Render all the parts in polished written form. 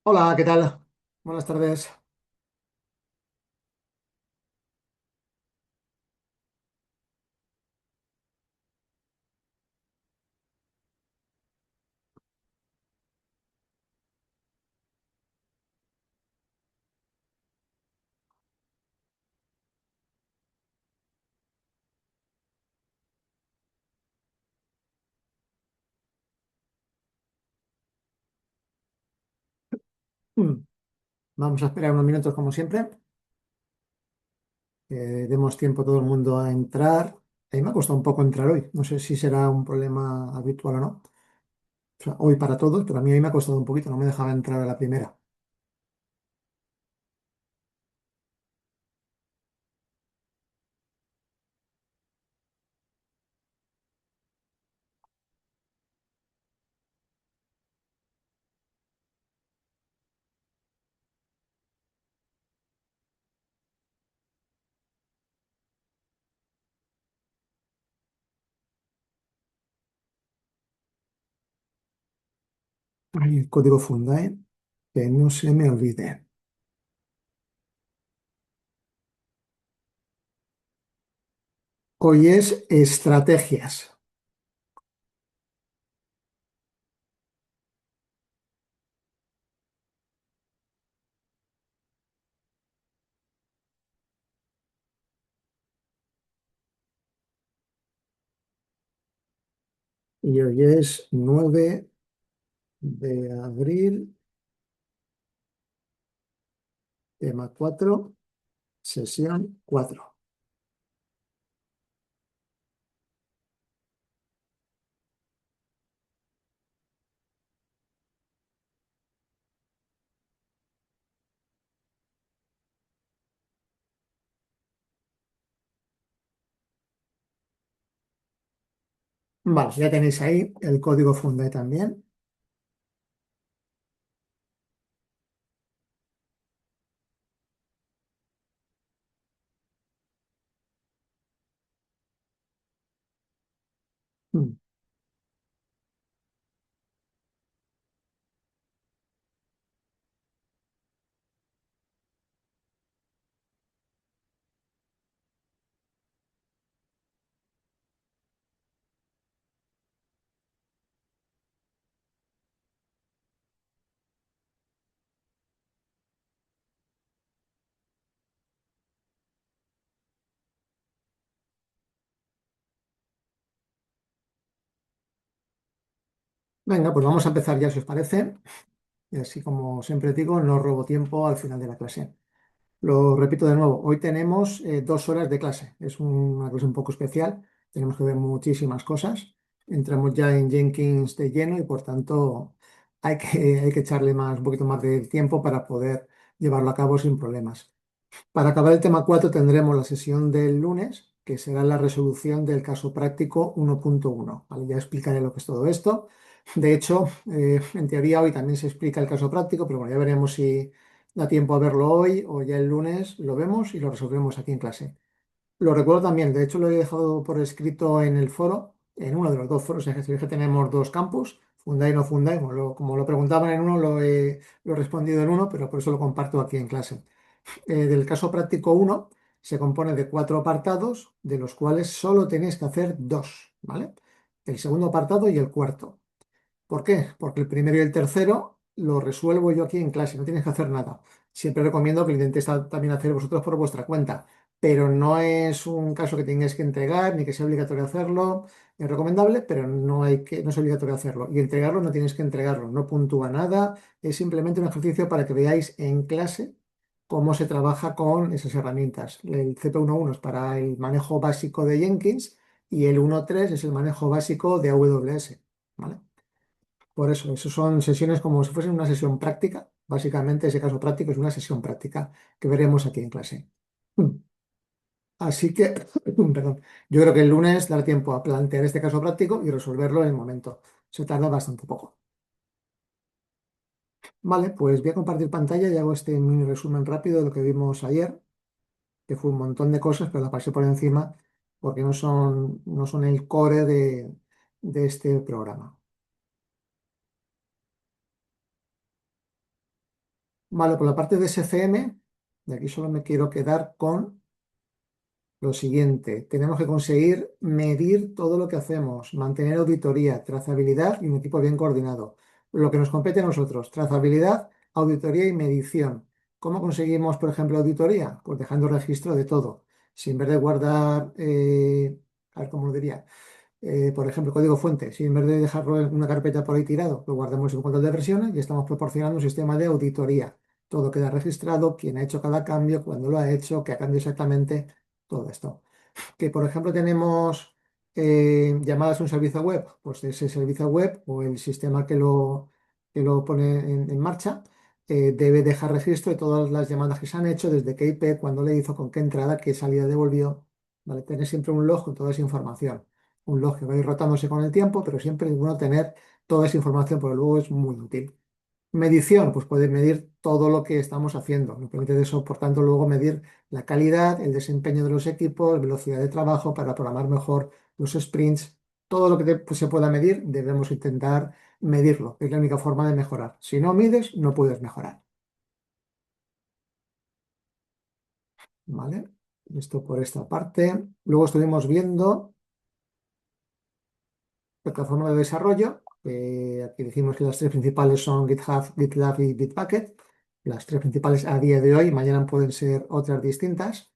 Hola, ¿qué tal? Buenas tardes. Mm, Vamos a esperar unos minutos como siempre, que demos tiempo a todo el mundo a entrar. A mí me ha costado un poco entrar hoy. No sé si será un problema habitual o no. O sea, hoy para todos, pero a mí me ha costado un poquito. No me dejaba entrar a la primera. Ay, el código Fundae, que no se me olvide. Hoy es estrategias. Y hoy es 9 de abril, tema 4, sesión 4. Vale, ya tenéis ahí el código Fundae también. Mm. Venga, pues vamos a empezar ya, si os parece. Y así como siempre digo, no robo tiempo al final de la clase. Lo repito de nuevo, hoy tenemos 2 horas de clase. Es una clase un poco especial. Tenemos que ver muchísimas cosas. Entramos ya en Jenkins de lleno y por tanto hay que echarle un poquito más de tiempo para poder llevarlo a cabo sin problemas. Para acabar el tema 4 tendremos la sesión del lunes, que será la resolución del caso práctico 1.1. ¿Vale? Ya explicaré lo que es todo esto. De hecho, en teoría hoy también se explica el caso práctico, pero bueno, ya veremos si da tiempo a verlo hoy o ya el lunes lo vemos y lo resolvemos aquí en clase. Lo recuerdo también, de hecho lo he dejado por escrito en el foro, en uno de los dos foros, es que tenemos dos campus, Fundae y no Fundae. Como lo preguntaban en uno, lo he respondido en uno, pero por eso lo comparto aquí en clase. Del caso práctico uno se compone de 4 apartados, de los cuales solo tenéis que hacer dos, ¿vale? El segundo apartado y el cuarto. ¿Por qué? Porque el primero y el tercero lo resuelvo yo aquí en clase, no tienes que hacer nada. Siempre recomiendo que lo intentéis también hacer vosotros por vuestra cuenta, pero no es un caso que tengáis que entregar ni que sea obligatorio hacerlo. Es recomendable, pero no es obligatorio hacerlo. Y entregarlo no tienes que entregarlo, no puntúa nada, es simplemente un ejercicio para que veáis en clase cómo se trabaja con esas herramientas. El CP1.1 es para el manejo básico de Jenkins y el 1.3 es el manejo básico de AWS. ¿Vale? Por eso son sesiones como si fuesen una sesión práctica. Básicamente, ese caso práctico es una sesión práctica que veremos aquí en clase. Mm. Así que, perdón, yo creo que el lunes dará tiempo a plantear este caso práctico y resolverlo en el momento. Se tarda bastante poco. Vale, pues voy a compartir pantalla y hago este mini resumen rápido de lo que vimos ayer, que fue un montón de cosas, pero la pasé por encima porque no son el core de este programa. Vale, por la parte de SCM, de aquí solo me quiero quedar con lo siguiente. Tenemos que conseguir medir todo lo que hacemos, mantener auditoría, trazabilidad y un equipo bien coordinado. Lo que nos compete a nosotros, trazabilidad, auditoría y medición. ¿Cómo conseguimos, por ejemplo, auditoría? Pues dejando registro de todo. Si en vez de guardar, a ver cómo lo diría, por ejemplo, código fuente, si en vez de dejarlo en una carpeta por ahí tirado, lo guardamos en un control de versiones y estamos proporcionando un sistema de auditoría. Todo queda registrado, quién ha hecho cada cambio, cuándo lo ha hecho, qué ha cambiado exactamente, todo esto. Que, por ejemplo, tenemos llamadas a un servicio web, pues ese servicio web o el sistema que lo pone en marcha debe dejar registro de todas las llamadas que se han hecho, desde qué IP, cuándo le hizo, con qué entrada, qué salida devolvió. ¿Vale? Tener siempre un log con toda esa información. Un log que va a ir rotándose con el tiempo, pero siempre es bueno tener toda esa información, porque luego es muy útil. Medición, pues puede medir todo lo que estamos haciendo. Nos permite eso, por tanto, luego medir la calidad, el desempeño de los equipos, velocidad de trabajo para programar mejor los sprints. Todo lo que pues, se pueda medir, debemos intentar medirlo. Es la única forma de mejorar. Si no mides, no puedes mejorar. ¿Vale? Esto por esta parte. Luego estuvimos viendo plataforma de desarrollo. Aquí decimos que las tres principales son GitHub, GitLab y Bitbucket. Las tres principales a día de hoy, mañana pueden ser otras distintas.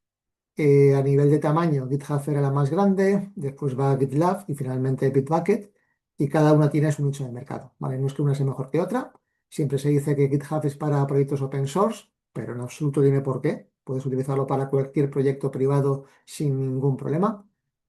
A nivel de tamaño, GitHub era la más grande, después va GitLab y finalmente Bitbucket, y cada una tiene su nicho de mercado, ¿vale? No es que una sea mejor que otra, siempre se dice que GitHub es para proyectos open source, pero en absoluto tiene por qué. Puedes utilizarlo para cualquier proyecto privado sin ningún problema.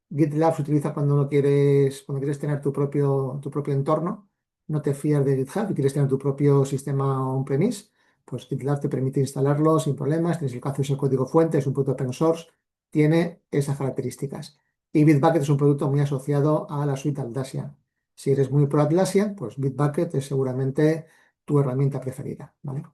GitLab se utiliza cuando quieres tener tu propio entorno, no te fías de GitHub y quieres tener tu propio sistema on-premise, pues GitLab te permite instalarlo sin problemas, tienes el acceso al código fuente, es un producto open source, tiene esas características. Y Bitbucket es un producto muy asociado a la suite Atlassian. Si eres muy pro Atlassian, pues Bitbucket es seguramente tu herramienta preferida, ¿vale?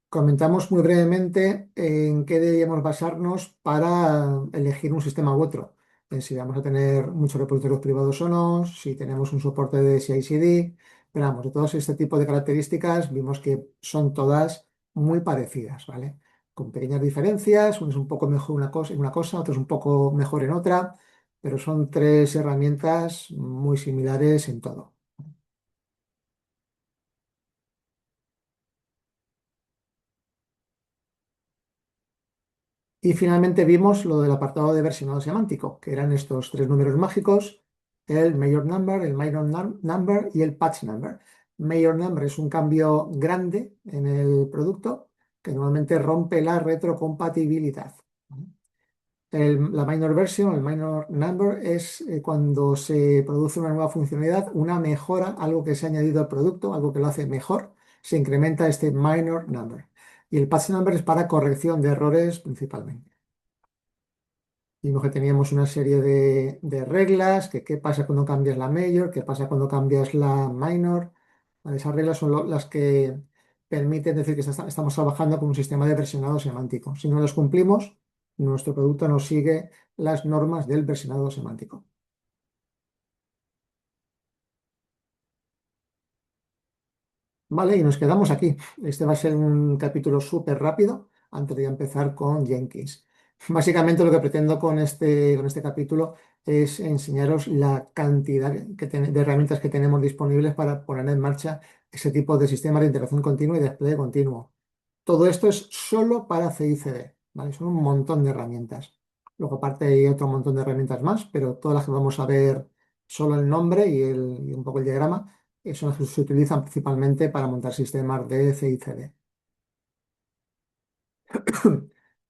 Comentamos muy brevemente en qué deberíamos basarnos para elegir un sistema u otro. En si vamos a tener muchos repositorios privados o no, si tenemos un soporte de CI/CD. Pero vamos, de todos este tipo de características vimos que son todas muy parecidas, ¿vale? Con pequeñas diferencias, uno es un poco mejor en una cosa, otro es un poco mejor en otra, pero son tres herramientas muy similares en todo. Y finalmente vimos lo del apartado de versionado semántico, que eran estos tres números mágicos, el mayor number, el minor number y el patch number. Mayor number es un cambio grande en el producto que normalmente rompe la retrocompatibilidad. La minor version, el minor number, es cuando se produce una nueva funcionalidad, una mejora, algo que se ha añadido al producto, algo que lo hace mejor, se incrementa este minor number. Y el patch number es para corrección de errores principalmente. Vimos que teníamos una serie de reglas, que qué pasa cuando cambias la major, qué pasa cuando cambias la minor. Vale, esas reglas son las que permiten decir que estamos trabajando con un sistema de versionado semántico. Si no las cumplimos, nuestro producto no sigue las normas del versionado semántico. Vale, y nos quedamos aquí. Este va a ser un capítulo súper rápido antes de empezar con Jenkins. Básicamente lo que pretendo con este capítulo es enseñaros la cantidad de herramientas que tenemos disponibles para poner en marcha ese tipo de sistemas de integración continua y despliegue continuo. Todo esto es solo para CI/CD, ¿vale? Son un montón de herramientas. Luego aparte hay otro montón de herramientas más, pero todas las que vamos a ver, solo el nombre y un poco el diagrama, son las que se utilizan principalmente para montar sistemas de CI/CD.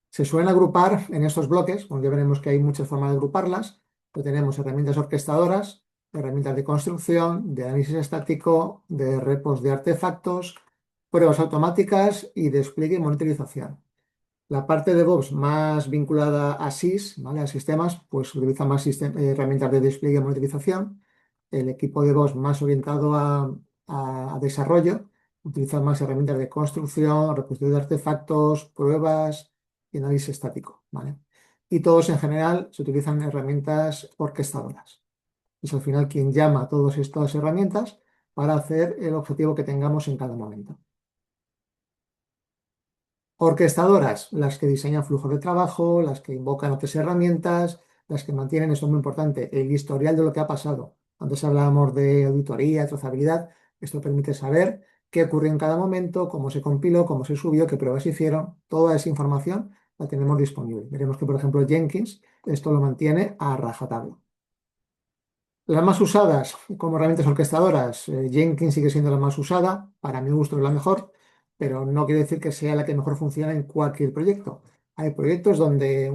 Se suelen agrupar en estos bloques, bueno, ya veremos que hay muchas formas de agruparlas, pero tenemos herramientas orquestadoras, herramientas de construcción, de análisis estático, de repos de artefactos, pruebas automáticas y despliegue y monitorización. La parte de DevOps más vinculada a SIS, ¿vale? A sistemas, pues utiliza más herramientas de despliegue y monitorización. El equipo de DevOps más orientado a desarrollo, utiliza más herramientas de construcción, repositorios de artefactos, pruebas y análisis estático, ¿vale? Y todos en general se utilizan herramientas orquestadoras. Es al final quien llama a todas estas herramientas para hacer el objetivo que tengamos en cada momento. Orquestadoras, las que diseñan flujos de trabajo, las que invocan otras herramientas, las que mantienen, esto es muy importante, el historial de lo que ha pasado. Antes hablábamos de auditoría, trazabilidad. Esto permite saber qué ocurrió en cada momento, cómo se compiló, cómo se subió, qué pruebas se hicieron. Toda esa información la tenemos disponible. Veremos que, por ejemplo, Jenkins esto lo mantiene a rajatabla. Las más usadas como herramientas orquestadoras, Jenkins sigue siendo la más usada, para mi gusto es la mejor, pero no quiere decir que sea la que mejor funciona en cualquier proyecto. Hay proyectos donde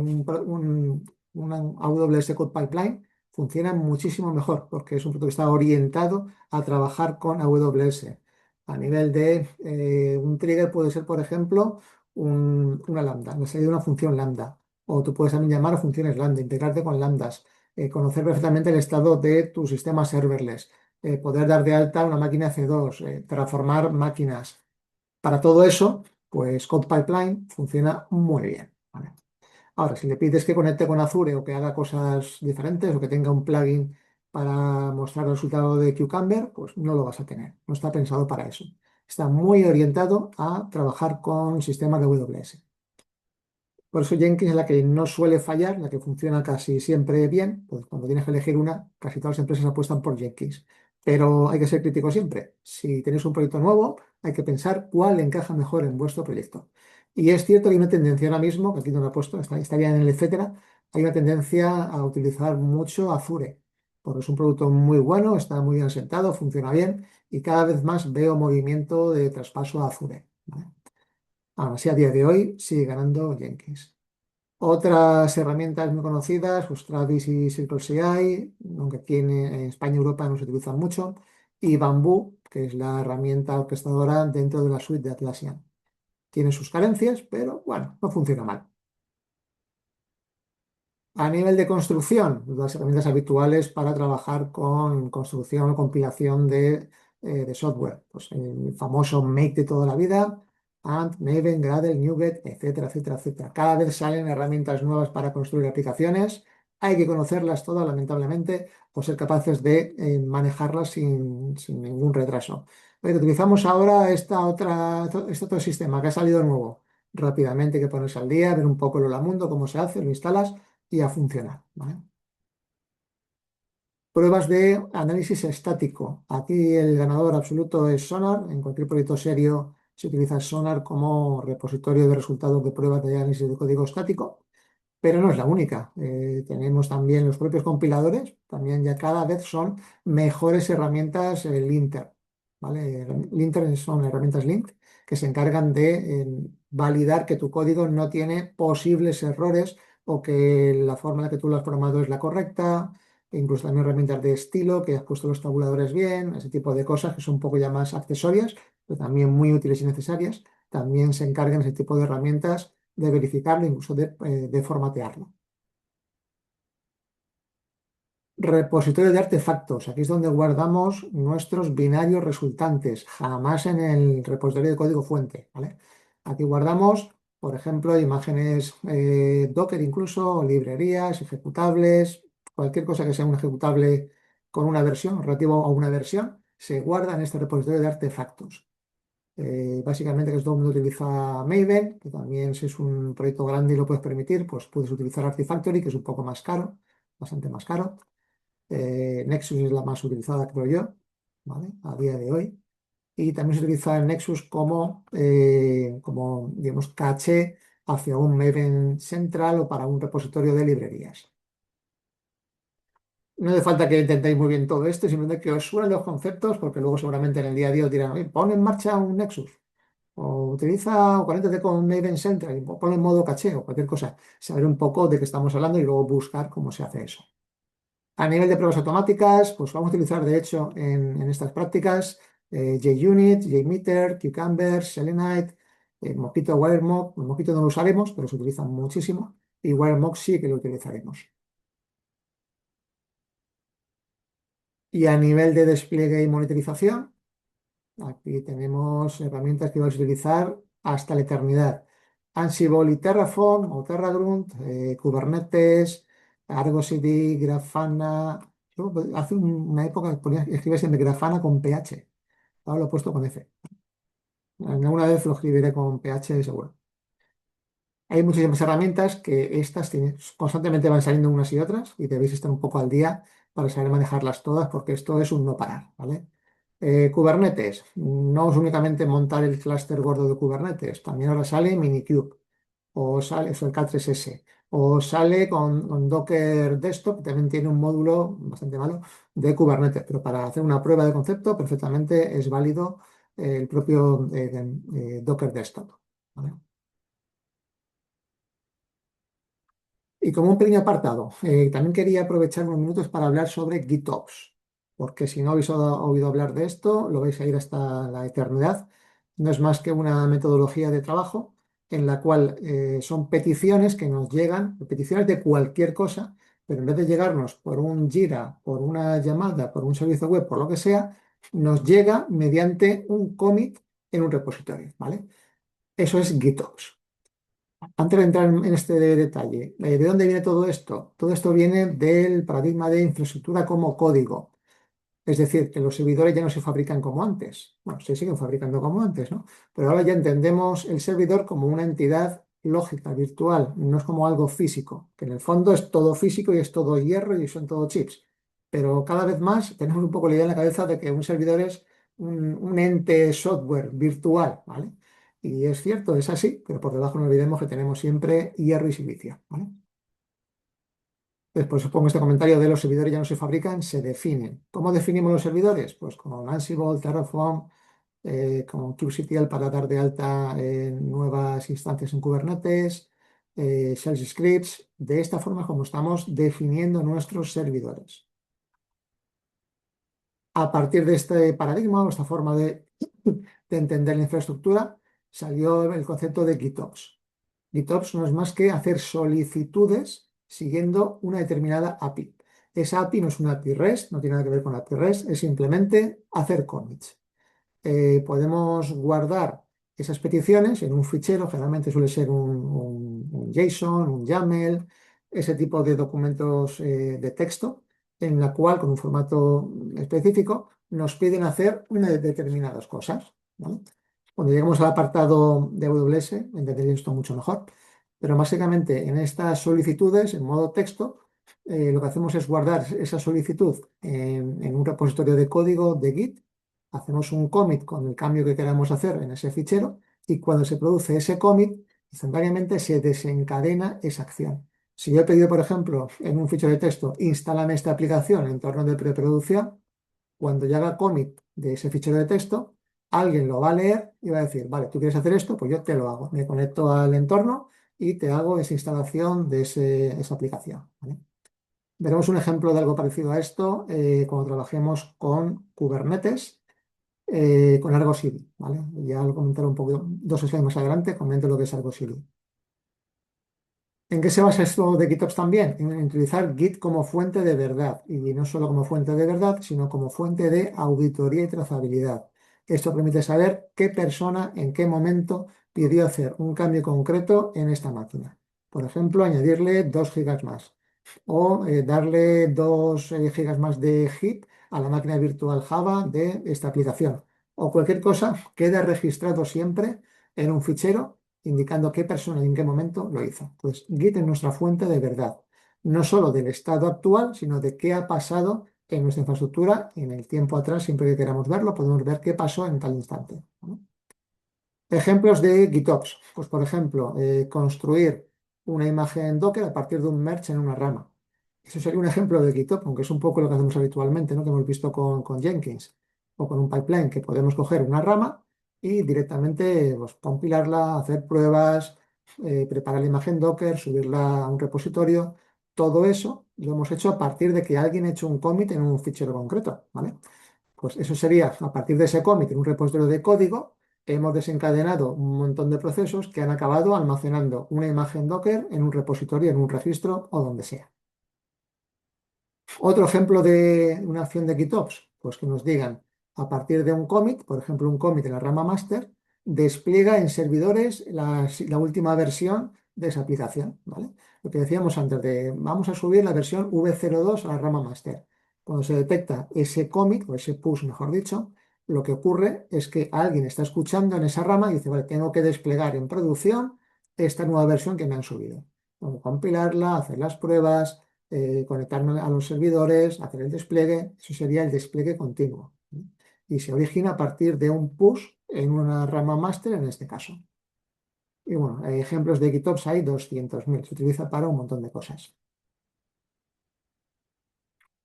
una AWS Code Pipeline funciona muchísimo mejor, porque es un proyecto que está orientado a trabajar con AWS. A nivel de un trigger puede ser, por ejemplo, una lambda, la salida de una función lambda, o tú puedes también llamar a funciones lambda, integrarte con lambdas, conocer perfectamente el estado de tu sistema serverless, poder dar de alta una máquina C2, transformar máquinas. Para todo eso, pues Code Pipeline funciona muy bien, ¿vale? Ahora, si le pides que conecte con Azure o que haga cosas diferentes o que tenga un plugin para mostrar el resultado de Cucumber, pues no lo vas a tener. No está pensado para eso. Está muy orientado a trabajar con sistemas de AWS. Por eso Jenkins es la que no suele fallar, la que funciona casi siempre bien. Pues cuando tienes que elegir una, casi todas las empresas apuestan por Jenkins. Pero hay que ser crítico siempre. Si tenéis un proyecto nuevo, hay que pensar cuál encaja mejor en vuestro proyecto. Y es cierto que hay una tendencia ahora mismo, que aquí no lo he puesto, estaría en el etcétera, hay una tendencia a utilizar mucho Azure, porque es un producto muy bueno, está muy bien sentado, funciona bien y cada vez más veo movimiento de traspaso a Azure, ¿vale? Aún así, a día de hoy sigue ganando Jenkins. Otras herramientas muy conocidas, pues Travis y CircleCI, aunque tiene en España y Europa no se utilizan mucho, y Bamboo, que es la herramienta orquestadora dentro de la suite de Atlassian. Tiene sus carencias, pero bueno, no funciona mal. A nivel de construcción, las herramientas habituales para trabajar con construcción o compilación de software. Pues el famoso Make de toda la vida, Ant, Maven, Gradle, NuGet, etcétera, etcétera, etcétera. Cada vez salen herramientas nuevas para construir aplicaciones. Hay que conocerlas todas, lamentablemente, o ser capaces de manejarlas sin ningún retraso. Pero utilizamos ahora este otro sistema que ha salido nuevo. Rápidamente hay que ponerse al día, ver un poco el Mundo, cómo se hace, lo instalas y a funcionar, ¿vale? Pruebas de análisis estático. Aquí el ganador absoluto es Sonar. En cualquier proyecto serio se utiliza Sonar como repositorio de resultados de pruebas de análisis de código estático, pero no es la única. Tenemos también los propios compiladores, también ya cada vez son mejores herramientas linter, ¿vale? Linter son herramientas lint que se encargan de validar que tu código no tiene posibles errores o que la forma en la que tú lo has programado es la correcta. E incluso también herramientas de estilo, que has puesto los tabuladores bien, ese tipo de cosas que son un poco ya más accesorias, pero también muy útiles y necesarias. También se encargan ese tipo de herramientas de verificarlo, incluso de formatearlo. Repositorio de artefactos. Aquí es donde guardamos nuestros binarios resultantes, jamás en el repositorio de código fuente, ¿vale? Aquí guardamos, por ejemplo, imágenes Docker incluso, librerías, ejecutables, cualquier cosa que sea un ejecutable con una versión, relativo a una versión, se guarda en este repositorio de artefactos. Básicamente que todo el mundo utiliza Maven, que también si es un proyecto grande y lo puedes permitir, pues puedes utilizar Artifactory, que es un poco más caro, bastante más caro. Nexus es la más utilizada, creo yo, ¿vale? A día de hoy. Y también se utiliza el Nexus como, digamos, caché hacia un Maven central o para un repositorio de librerías. No hace falta que intentéis muy bien todo esto, simplemente que os suenen los conceptos, porque luego seguramente en el día a día os dirán, "Oye, pon en marcha un Nexus. O utiliza o conéctate con Maven Central y ponlo en modo caché o cualquier cosa. Saber un poco de qué estamos hablando y luego buscar cómo se hace eso. A nivel de pruebas automáticas, pues vamos a utilizar de hecho en estas prácticas JUnit, JMeter, Cucumber, Selenite, Mockito, WireMock. Mockito no lo usaremos, pero se utiliza muchísimo. Y WireMock sí que lo utilizaremos. Y a nivel de despliegue y monitorización, aquí tenemos herramientas que vais a utilizar hasta la eternidad. Ansible y Terraform o Terragrunt, Kubernetes, Argo CD, Grafana, Yo hace una época escribía siempre Grafana con PH. Ahora lo he puesto con F. Alguna vez lo escribiré con PH seguro. Hay muchísimas herramientas que constantemente van saliendo unas y otras y debéis estar un poco al día para saber manejarlas todas porque esto es un no parar, ¿vale? Kubernetes, no es únicamente montar el clúster gordo de Kubernetes, también ahora sale Minikube o sale eso, el K3S o sale con Docker Desktop, que también tiene un módulo bastante malo de Kubernetes, pero para hacer una prueba de concepto perfectamente es válido el propio Docker Desktop, ¿vale? Y como un pequeño apartado, también quería aprovechar unos minutos para hablar sobre GitOps, porque si no habéis oído hablar de esto, lo vais a ir hasta la eternidad. No es más que una metodología de trabajo en la cual son peticiones que nos llegan, peticiones de cualquier cosa, pero en vez de llegarnos por un Jira, por una llamada, por un servicio web, por lo que sea, nos llega mediante un commit en un repositorio, ¿vale? Eso es GitOps. Antes de entrar en este detalle, ¿de dónde viene todo esto? Todo esto viene del paradigma de infraestructura como código. Es decir, que los servidores ya no se fabrican como antes. Bueno, se siguen fabricando como antes, ¿no? Pero ahora ya entendemos el servidor como una entidad lógica, virtual, no es como algo físico, que en el fondo es todo físico y es todo hierro y son todo chips. Pero cada vez más tenemos un poco la idea en la cabeza de que un servidor es un ente software virtual, ¿vale? Y es cierto, es así, pero por debajo no olvidemos que tenemos siempre hierro y silicio, ¿vale? Después os pongo este comentario de los servidores ya no se fabrican, se definen. ¿Cómo definimos los servidores? Pues con Ansible, Terraform, con kubectl para dar de alta nuevas instancias en Kubernetes, Shell scripts. De esta forma es como estamos definiendo nuestros servidores. A partir de este paradigma o esta forma de entender la infraestructura, salió el concepto de GitOps. GitOps no es más que hacer solicitudes siguiendo una determinada API. Esa API no es una API REST, no tiene nada que ver con API REST, es simplemente hacer commits. Podemos guardar esas peticiones en un fichero, generalmente suele ser un JSON, un YAML, ese tipo de documentos de texto, en la cual, con un formato específico, nos piden hacer unas determinadas cosas, ¿vale? Cuando lleguemos al apartado de AWS, entenderéis esto mucho mejor, pero básicamente en estas solicitudes, en modo texto, lo que hacemos es guardar esa solicitud en un repositorio de código de Git, hacemos un commit con el cambio que queramos hacer en ese fichero y cuando se produce ese commit, instantáneamente se desencadena esa acción. Si yo he pedido, por ejemplo, en un fichero de texto, instálame esta aplicación en entorno de preproducción, cuando yo haga commit de ese fichero de texto, alguien lo va a leer y va a decir, vale, tú quieres hacer esto, pues yo te lo hago. Me conecto al entorno y te hago esa instalación de esa aplicación, ¿vale? Veremos un ejemplo de algo parecido a esto cuando trabajemos con Kubernetes con Argo CD, ¿vale? Ya lo comentaré un poco, dos slides más adelante, comento lo que es Argo CD. ¿En qué se basa esto de GitOps también? En utilizar Git como fuente de verdad, y no solo como fuente de verdad, sino como fuente de auditoría y trazabilidad. Esto permite saber qué persona en qué momento pidió hacer un cambio concreto en esta máquina. Por ejemplo, añadirle 2 gigas más o darle 2 gigas más de HIP a la máquina virtual Java de esta aplicación. O cualquier cosa queda registrado siempre en un fichero indicando qué persona y en qué momento lo hizo. Pues Git es nuestra fuente de verdad, no solo del estado actual, sino de qué ha pasado en nuestra infraestructura en el tiempo atrás, siempre que queramos verlo, podemos ver qué pasó en tal instante, ¿no? Ejemplos de GitOps. Pues, por ejemplo, construir una imagen Docker a partir de un merge en una rama. Eso sería un ejemplo de GitOps, aunque es un poco lo que hacemos habitualmente, ¿no? Que hemos visto con Jenkins o con un pipeline, que podemos coger una rama y directamente pues, compilarla, hacer pruebas, preparar la imagen Docker, subirla a un repositorio. Todo eso lo hemos hecho a partir de que alguien ha hecho un commit en un fichero concreto, ¿vale? Pues eso sería, a partir de ese commit en un repositorio de código, hemos desencadenado un montón de procesos que han acabado almacenando una imagen Docker en un repositorio, en un registro o donde sea. Otro ejemplo de una acción de GitOps, pues que nos digan, a partir de un commit, por ejemplo, un commit en la rama master, despliega en servidores la última versión de esa aplicación, ¿vale? Lo que decíamos antes de, vamos a subir la versión V02 a la rama master. Cuando se detecta ese commit o ese push, mejor dicho, lo que ocurre es que alguien está escuchando en esa rama y dice, vale, tengo que desplegar en producción esta nueva versión que me han subido. Tengo que compilarla, hacer las pruebas, conectarme a los servidores, hacer el despliegue. Eso sería el despliegue continuo. Y se origina a partir de un push en una rama master en este caso. Y bueno, hay ejemplos de GitOps hay 200.000. Se utiliza para un montón de cosas.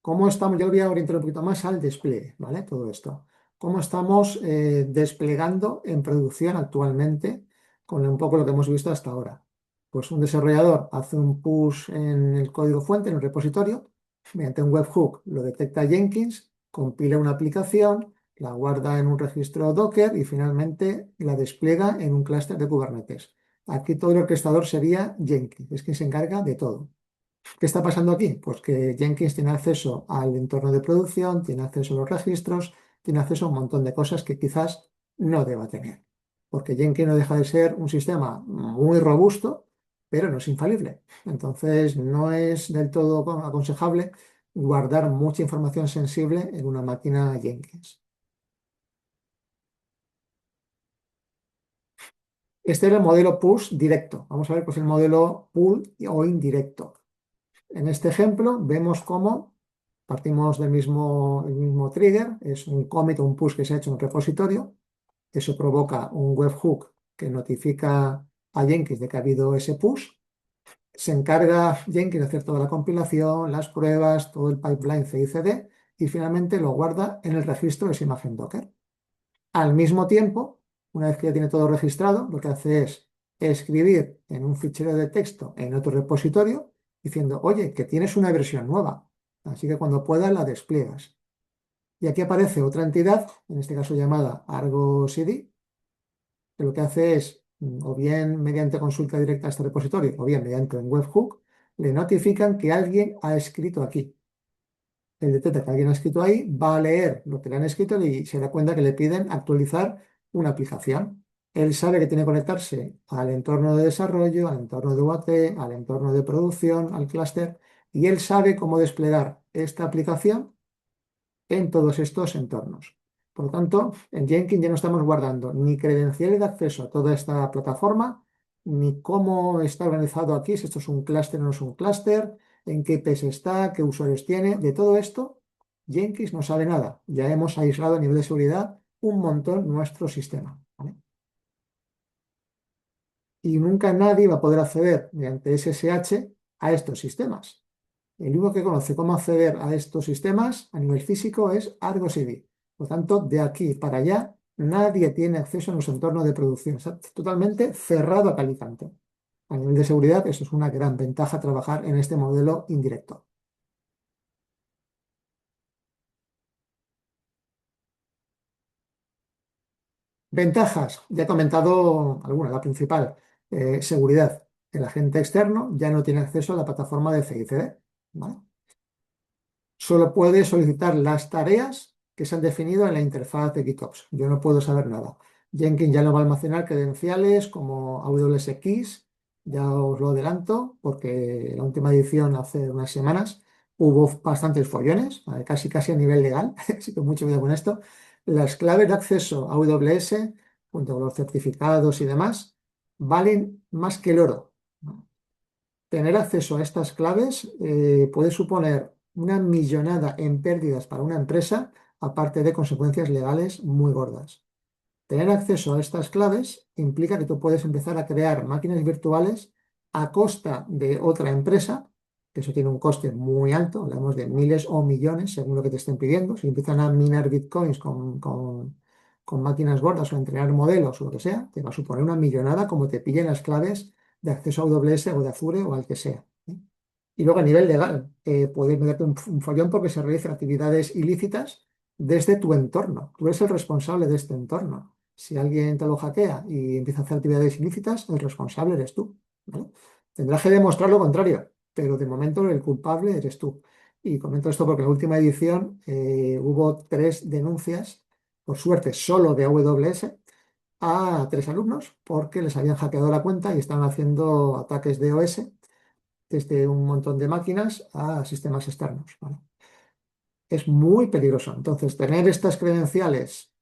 ¿Cómo estamos? Yo lo voy a orientar un poquito más al despliegue, ¿vale? Todo esto. ¿Cómo estamos desplegando en producción actualmente con un poco lo que hemos visto hasta ahora? Pues un desarrollador hace un push en el código fuente, en el repositorio, mediante un webhook lo detecta Jenkins, compila una aplicación, la guarda en un registro Docker y finalmente la despliega en un clúster de Kubernetes. Aquí todo el orquestador sería Jenkins, es quien se encarga de todo. ¿Qué está pasando aquí? Pues que Jenkins tiene acceso al entorno de producción, tiene acceso a los registros, tiene acceso a un montón de cosas que quizás no deba tener. Porque Jenkins no deja de ser un sistema muy robusto, pero no es infalible. Entonces, no es del todo aconsejable guardar mucha información sensible en una máquina Jenkins. Este era el modelo push directo. Vamos a ver pues el modelo pull o indirecto. En este ejemplo vemos cómo partimos del el mismo trigger, es un commit o un push que se ha hecho en un repositorio, eso provoca un webhook que notifica a Jenkins de que ha habido ese push, se encarga Jenkins de hacer toda la compilación, las pruebas, todo el pipeline CI/CD y finalmente lo guarda en el registro de esa imagen Docker. Al mismo tiempo, una vez que ya tiene todo registrado, lo que hace es escribir en un fichero de texto en otro repositorio diciendo, oye, que tienes una versión nueva. Así que cuando puedas la despliegas. Y aquí aparece otra entidad, en este caso llamada Argo CD, que lo que hace es, o bien mediante consulta directa a este repositorio, o bien mediante un webhook, le notifican que alguien ha escrito aquí. Él detecta que alguien ha escrito ahí, va a leer lo que le han escrito y se da cuenta que le piden actualizar una aplicación. Él sabe que tiene que conectarse al entorno de desarrollo, al entorno de UAT, al entorno de producción, al clúster, y él sabe cómo desplegar esta aplicación en todos estos entornos. Por lo tanto, en Jenkins ya no estamos guardando ni credenciales de acceso a toda esta plataforma, ni cómo está organizado aquí, si esto es un clúster o no es un clúster, en qué IPs está, qué usuarios tiene. De todo esto, Jenkins no sabe nada. Ya hemos aislado a nivel de seguridad un montón nuestro sistema, ¿vale? Y nunca nadie va a poder acceder mediante SSH a estos sistemas. El único que conoce cómo acceder a estos sistemas a nivel físico es Argo CD. Por lo tanto, de aquí para allá, nadie tiene acceso a nuestro entorno de producción. Está totalmente cerrado a cal y canto. A nivel de seguridad, eso es una gran ventaja trabajar en este modelo indirecto. Ventajas, ya he comentado alguna, la principal, seguridad. El agente externo ya no tiene acceso a la plataforma de CICD, ¿vale? Solo puede solicitar las tareas que se han definido en la interfaz de GitOps. Yo no puedo saber nada. Jenkins ya no va a almacenar credenciales como AWS Keys, ya os lo adelanto, porque la última edición hace unas semanas hubo bastantes follones, casi casi a nivel legal, así que mucho cuidado con esto. Las claves de acceso a AWS, junto con los certificados y demás, valen más que el oro. Tener acceso a estas claves puede suponer una millonada en pérdidas para una empresa, aparte de consecuencias legales muy gordas. Tener acceso a estas claves implica que tú puedes empezar a crear máquinas virtuales a costa de otra empresa, que eso tiene un coste muy alto, hablamos de miles o millones según lo que te estén pidiendo. Si empiezan a minar bitcoins con máquinas gordas o a entrenar modelos o lo que sea, te va a suponer una millonada como te pillen las claves de acceso a AWS o de Azure o al que sea, ¿eh? Y luego a nivel legal, puedes meterte un follón porque se realizan actividades ilícitas desde tu entorno. Tú eres el responsable de este entorno. Si alguien te lo hackea y empieza a hacer actividades ilícitas, el responsable eres tú, ¿vale? Tendrás que demostrar lo contrario, pero de momento el culpable eres tú. Y comento esto porque en la última edición hubo 3 denuncias, por suerte solo de AWS, a 3 alumnos porque les habían hackeado la cuenta y estaban haciendo ataques de OS desde un montón de máquinas a sistemas externos, ¿vale? Es muy peligroso. Entonces, tener estas credenciales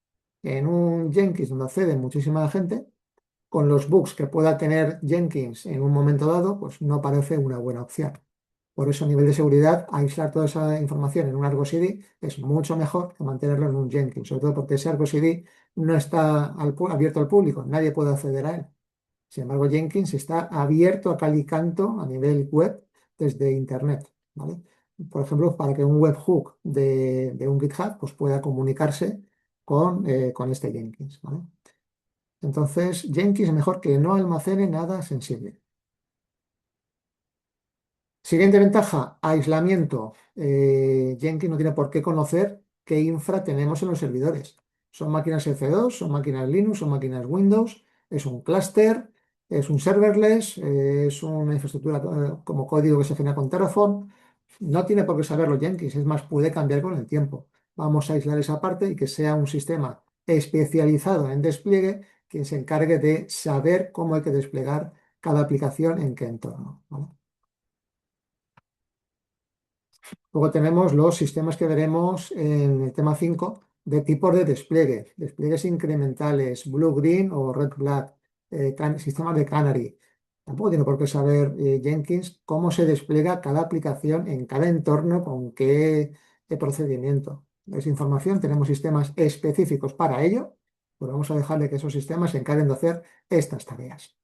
en un Jenkins donde accede muchísima gente, con los bugs que pueda tener Jenkins en un momento dado, pues no parece una buena opción. Por eso, a nivel de seguridad, aislar toda esa información en un Argo CD es mucho mejor que mantenerlo en un Jenkins, sobre todo porque ese Argo CD no está abierto al público, nadie puede acceder a él. Sin embargo, Jenkins está abierto a cal y canto a nivel web desde Internet, ¿vale? Por ejemplo, para que un webhook de un GitHub pues, pueda comunicarse con este Jenkins, ¿vale? Entonces, Jenkins es mejor que no almacene nada sensible. Siguiente ventaja, aislamiento. Jenkins no tiene por qué conocer qué infra tenemos en los servidores. Son máquinas F2, son máquinas Linux, son máquinas Windows, es un clúster, es un serverless, es una infraestructura como código que se genera con Terraform. No tiene por qué saberlo Jenkins, es más, puede cambiar con el tiempo. Vamos a aislar esa parte y que sea un sistema especializado en despliegue que se encargue de saber cómo hay que desplegar cada aplicación en qué entorno, ¿vale? Luego tenemos los sistemas que veremos en el tema 5 de tipos de despliegue, despliegues incrementales, blue-green o red-black, sistemas de Canary. Tampoco tiene por qué saber Jenkins cómo se despliega cada aplicación en cada entorno con qué procedimiento. Esa información tenemos sistemas específicos para ello, pero vamos a dejarle que esos sistemas se encarguen de hacer estas tareas.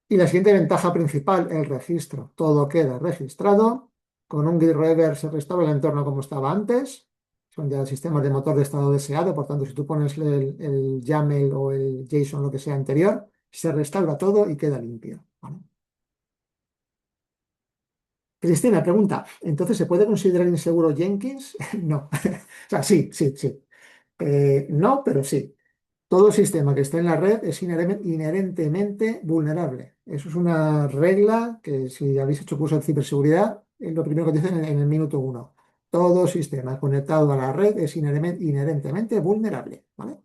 Y la siguiente ventaja principal, el registro. Todo queda registrado. Con un git reverse se restaura el entorno como estaba antes. Son ya sistemas de motor de estado deseado. Por tanto, si tú pones el YAML o el JSON, lo que sea anterior, se restaura todo y queda limpio, ¿vale? Cristina pregunta, ¿entonces se puede considerar inseguro Jenkins? No. O sea, sí, sí, sí. No, pero sí. Todo sistema que esté en la red es inherentemente vulnerable. Eso es una regla que si habéis hecho curso de ciberseguridad, es lo primero que dicen en el minuto uno. Todo sistema conectado a la red es inherentemente vulnerable, ¿vale?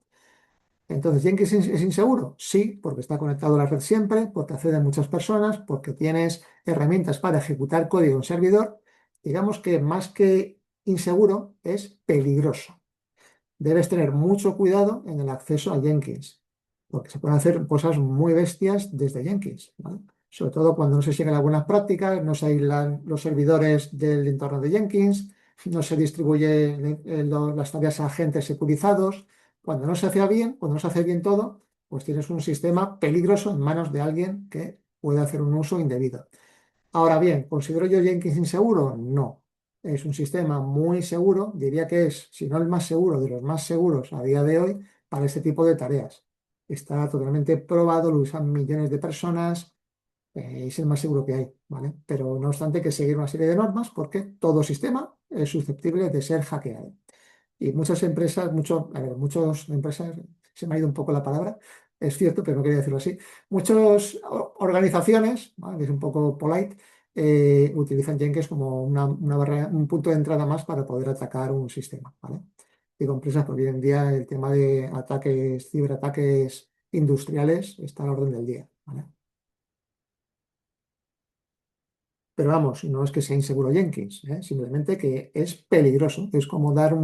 Entonces, ¿Jenkins es inseguro? Sí, porque está conectado a la red siempre, porque acceden muchas personas, porque tienes herramientas para ejecutar código en servidor. Digamos que más que inseguro, es peligroso. Debes tener mucho cuidado en el acceso a Jenkins, porque se pueden hacer cosas muy bestias desde Jenkins, ¿vale? Sobre todo cuando no se siguen las buenas prácticas, no se aíslan los servidores del entorno de Jenkins, no se distribuyen las tareas a agentes securizados. Cuando no se hace bien, cuando no se hace bien todo, pues tienes un sistema peligroso en manos de alguien que puede hacer un uso indebido. Ahora bien, ¿considero yo Jenkins inseguro? No. Es un sistema muy seguro, diría que es, si no el más seguro, de los más seguros a día de hoy para este tipo de tareas. Está totalmente probado, lo usan millones de personas, es el más seguro que hay, ¿vale? Pero no obstante hay que seguir una serie de normas porque todo sistema es susceptible de ser hackeado. Y muchas empresas, muchas empresas, se me ha ido un poco la palabra, es cierto, pero no quería decirlo así. Muchas organizaciones, ¿vale? Que es un poco polite, utilizan Jenkins como una barrera, un punto de entrada más para poder atacar un sistema, ¿vale? Digo empresas porque hoy en día el tema de ataques, ciberataques industriales está a la orden del día, ¿vale? Pero vamos, no es que sea inseguro Jenkins, ¿eh? Simplemente que es peligroso. Es como dar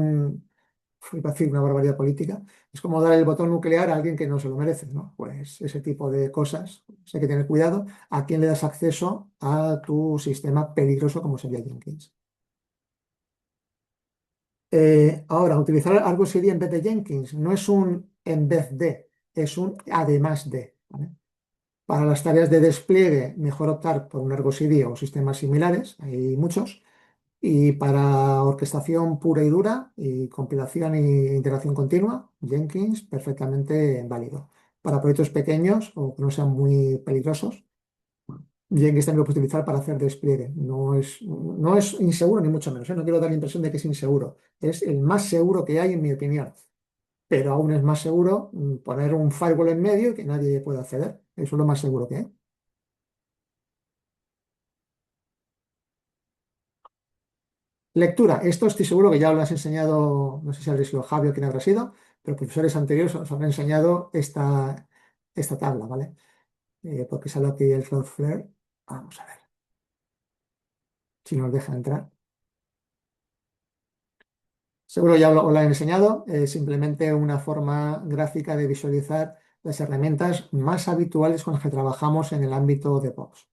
iba a decir una barbaridad política, es como dar el botón nuclear a alguien que no se lo merece, ¿no? Pues ese tipo de cosas, pues hay que tener cuidado a quién le das acceso a tu sistema peligroso como sería Jenkins. Ahora, utilizar Argo CD en vez de Jenkins no es un en vez de, es un además de, ¿vale? Para las tareas de despliegue, mejor optar por un Argo CD o sistemas similares, hay muchos. Y para orquestación pura y dura, y compilación e integración continua, Jenkins perfectamente válido. Para proyectos pequeños o que no sean muy peligrosos, Jenkins también lo puedes utilizar para hacer despliegue. No es inseguro ni mucho menos, ¿eh? No quiero dar la impresión de que es inseguro. Es el más seguro que hay, en mi opinión. Pero aún es más seguro poner un firewall en medio y que nadie pueda acceder. Eso es lo más seguro que hay. Lectura. Esto estoy seguro que ya lo has enseñado, no sé si habrá sido Javi o quién habrá sido, pero profesores anteriores os habrán enseñado esta tabla, ¿vale? Porque sale aquí el Cloudflare. Vamos a ver si nos deja entrar. Seguro ya os lo han enseñado, es simplemente una forma gráfica de visualizar las herramientas más habituales con las que trabajamos en el ámbito de DevOps.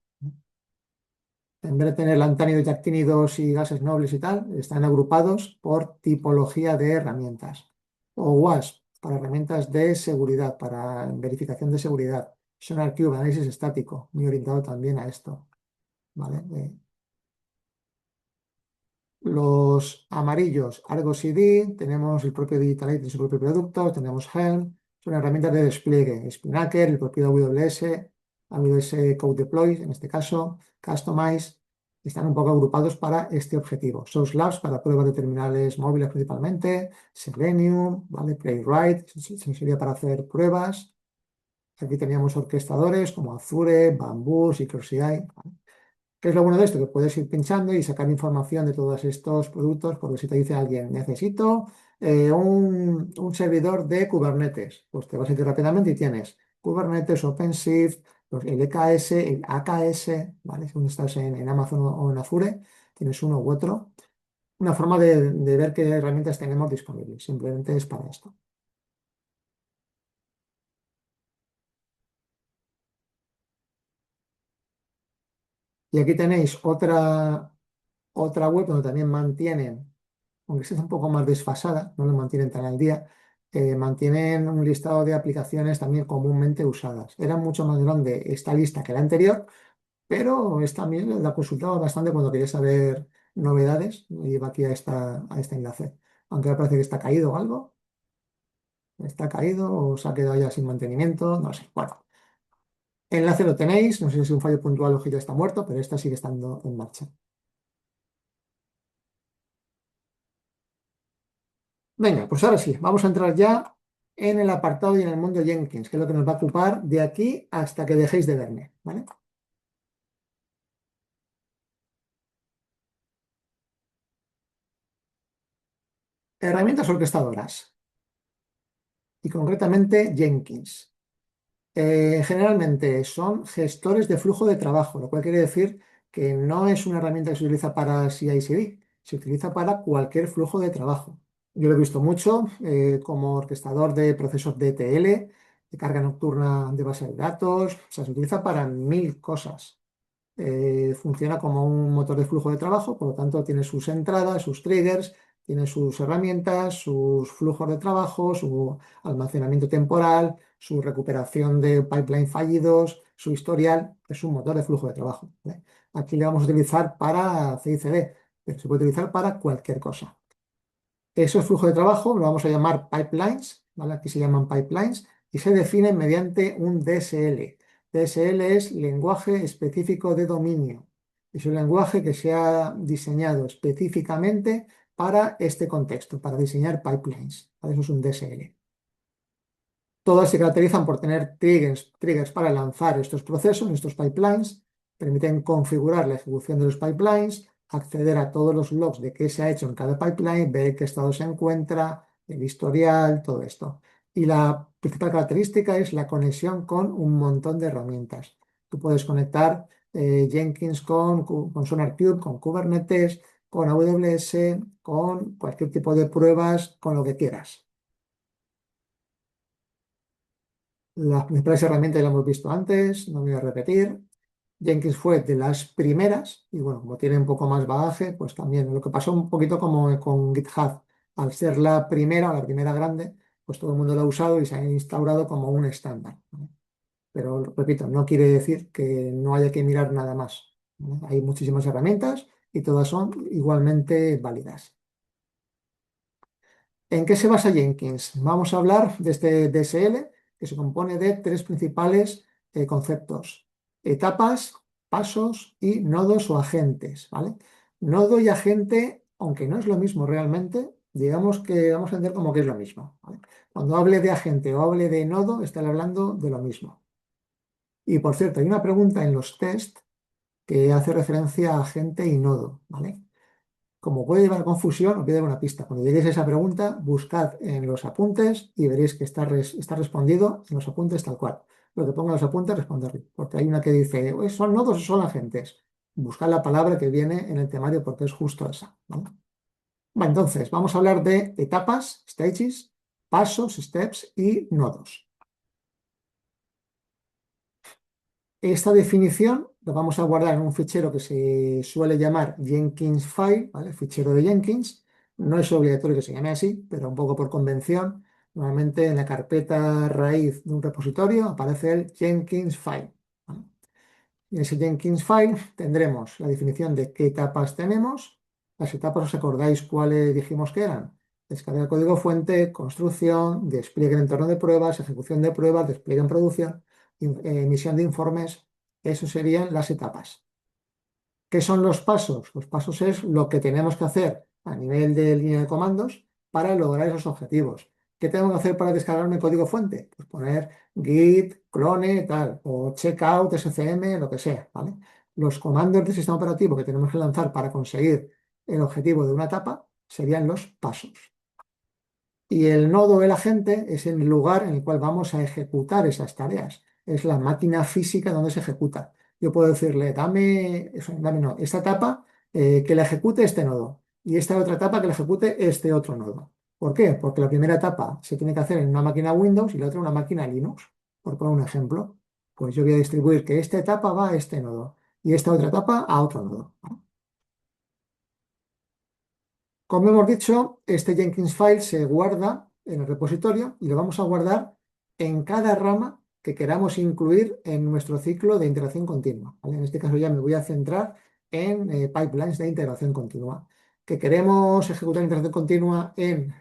En vez de tener lantánidos y actínidos y gases nobles y tal, están agrupados por tipología de herramientas. O WASP, para herramientas de seguridad, para verificación de seguridad. SonarQube, análisis estático, muy orientado también a esto. ¿Vale? Los amarillos, Argo CD, tenemos el propio Digitalite y su propio producto, tenemos Helm, son herramientas de despliegue, Spinnaker, el propio AWS, AWS Code Deploy, en este caso, Customize, están un poco agrupados para este objetivo. Source Labs para pruebas de terminales móviles principalmente, Selenium, ¿vale? Playwright, sería para hacer pruebas. Aquí teníamos orquestadores como Azure, Bamboo, CircleCI, ¿vale? ¿Qué es lo bueno de esto? Que puedes ir pinchando y sacar información de todos estos productos, porque si te dice alguien, necesito un servidor de Kubernetes, pues te vas a ir rápidamente y tienes Kubernetes, OpenShift, el EKS, el AKS, ¿vale? Si estás en Amazon o en Azure, tienes uno u otro. Una forma de ver qué herramientas tenemos disponibles. Simplemente es para esto. Y aquí tenéis otra web donde también mantienen, aunque esté un poco más desfasada, no lo mantienen tan al día, mantienen un listado de aplicaciones también comúnmente usadas. Era mucho más grande esta lista que la anterior, pero es también la consultaba bastante cuando quería saber novedades. Me iba aquí a este enlace. Aunque me parece que está caído o algo, está caído o se ha quedado ya sin mantenimiento, no sé. Bueno, el enlace lo tenéis, no sé si es un fallo puntual o que ya está muerto, pero esta sigue estando en marcha. Venga, pues ahora sí, vamos a entrar ya en el apartado y en el mundo Jenkins, que es lo que nos va a ocupar de aquí hasta que dejéis de verme, ¿vale? Herramientas orquestadoras y concretamente Jenkins. Generalmente son gestores de flujo de trabajo, lo cual quiere decir que no es una herramienta que se utiliza para CI/CD, se utiliza para cualquier flujo de trabajo. Yo lo he visto mucho como orquestador de procesos de ETL, de carga nocturna de base de datos, o sea, se utiliza para mil cosas. Funciona como un motor de flujo de trabajo, por lo tanto tiene sus entradas, sus triggers, tiene sus herramientas, sus flujos de trabajo, su almacenamiento temporal, su recuperación de pipeline fallidos, su historial, es un motor de flujo de trabajo, ¿vale? Aquí le vamos a utilizar para CI/CD, pero se puede utilizar para cualquier cosa. Esos flujos de trabajo lo vamos a llamar pipelines, ¿vale? Aquí se llaman pipelines y se definen mediante un DSL. DSL es lenguaje específico de dominio. Es un lenguaje que se ha diseñado específicamente para este contexto, para diseñar pipelines, ¿vale? Eso es un DSL. Todas se caracterizan por tener triggers para lanzar estos procesos, estos pipelines, permiten configurar la ejecución de los pipelines, acceder a todos los logs de qué se ha hecho en cada pipeline, ver en qué estado se encuentra, el historial, todo esto. Y la principal característica es la conexión con un montón de herramientas. Tú puedes conectar Jenkins con SonarQube, con Kubernetes, con AWS, con cualquier tipo de pruebas, con lo que quieras. Las principales herramientas ya las hemos visto antes, no me voy a repetir. Jenkins fue de las primeras y bueno, como tiene un poco más bagaje, pues también lo que pasó un poquito como con GitHub, al ser la primera grande, pues todo el mundo lo ha usado y se ha instaurado como un estándar, ¿vale? Pero repito, no quiere decir que no haya que mirar nada más, ¿vale? Hay muchísimas herramientas y todas son igualmente válidas. ¿En qué se basa Jenkins? Vamos a hablar de este DSL que se compone de tres principales conceptos: etapas, pasos y nodos o agentes, ¿vale? Nodo y agente, aunque no es lo mismo realmente, digamos que vamos a entender como que es lo mismo, ¿vale? Cuando hable de agente o hable de nodo, estaré hablando de lo mismo. Y por cierto, hay una pregunta en los test que hace referencia a agente y nodo, ¿vale? Como puede llevar a confusión, os voy a dar una pista. Cuando lleguéis a esa pregunta, buscad en los apuntes y veréis que está respondido en los apuntes tal cual. Lo que ponga en los apuntes, responderlo. Porque hay una que dice, ¿son nodos o son agentes? Buscad la palabra que viene en el temario porque es justo esa, ¿vale? Bueno, entonces, vamos a hablar de etapas, stages, pasos, steps y nodos. Esta definición la vamos a guardar en un fichero que se suele llamar Jenkins file, ¿vale? Fichero de Jenkins. No es obligatorio que se llame así, pero un poco por convención. Normalmente en la carpeta raíz de un repositorio aparece el Jenkins file, ¿vale? En ese Jenkins file tendremos la definición de qué etapas tenemos. Las etapas, ¿os acordáis cuáles dijimos que eran? Descarga el código fuente, construcción, despliegue en entorno de pruebas, ejecución de pruebas, despliegue en producción, emisión de informes. Eso serían las etapas. ¿Qué son los pasos? Los pasos es lo que tenemos que hacer a nivel de línea de comandos para lograr esos objetivos. ¿Qué tengo que hacer para descargarme el código fuente? Pues poner git, clone, tal, o checkout, SCM, lo que sea, ¿vale? Los comandos del sistema operativo que tenemos que lanzar para conseguir el objetivo de una etapa serían los pasos. Y el nodo del agente es el lugar en el cual vamos a ejecutar esas tareas. Es la máquina física donde se ejecuta. Yo puedo decirle, dame, dame no, esta etapa que la ejecute este nodo y esta otra etapa que la ejecute este otro nodo. ¿Por qué? Porque la primera etapa se tiene que hacer en una máquina Windows y la otra en una máquina Linux. Por poner un ejemplo, pues yo voy a distribuir que esta etapa va a este nodo y esta otra etapa a otro nodo. Como hemos dicho, este Jenkins file se guarda en el repositorio y lo vamos a guardar en cada rama que queramos incluir en nuestro ciclo de integración continua, ¿vale? En este caso ya me voy a centrar en pipelines de integración continua. Que queremos ejecutar integración continua en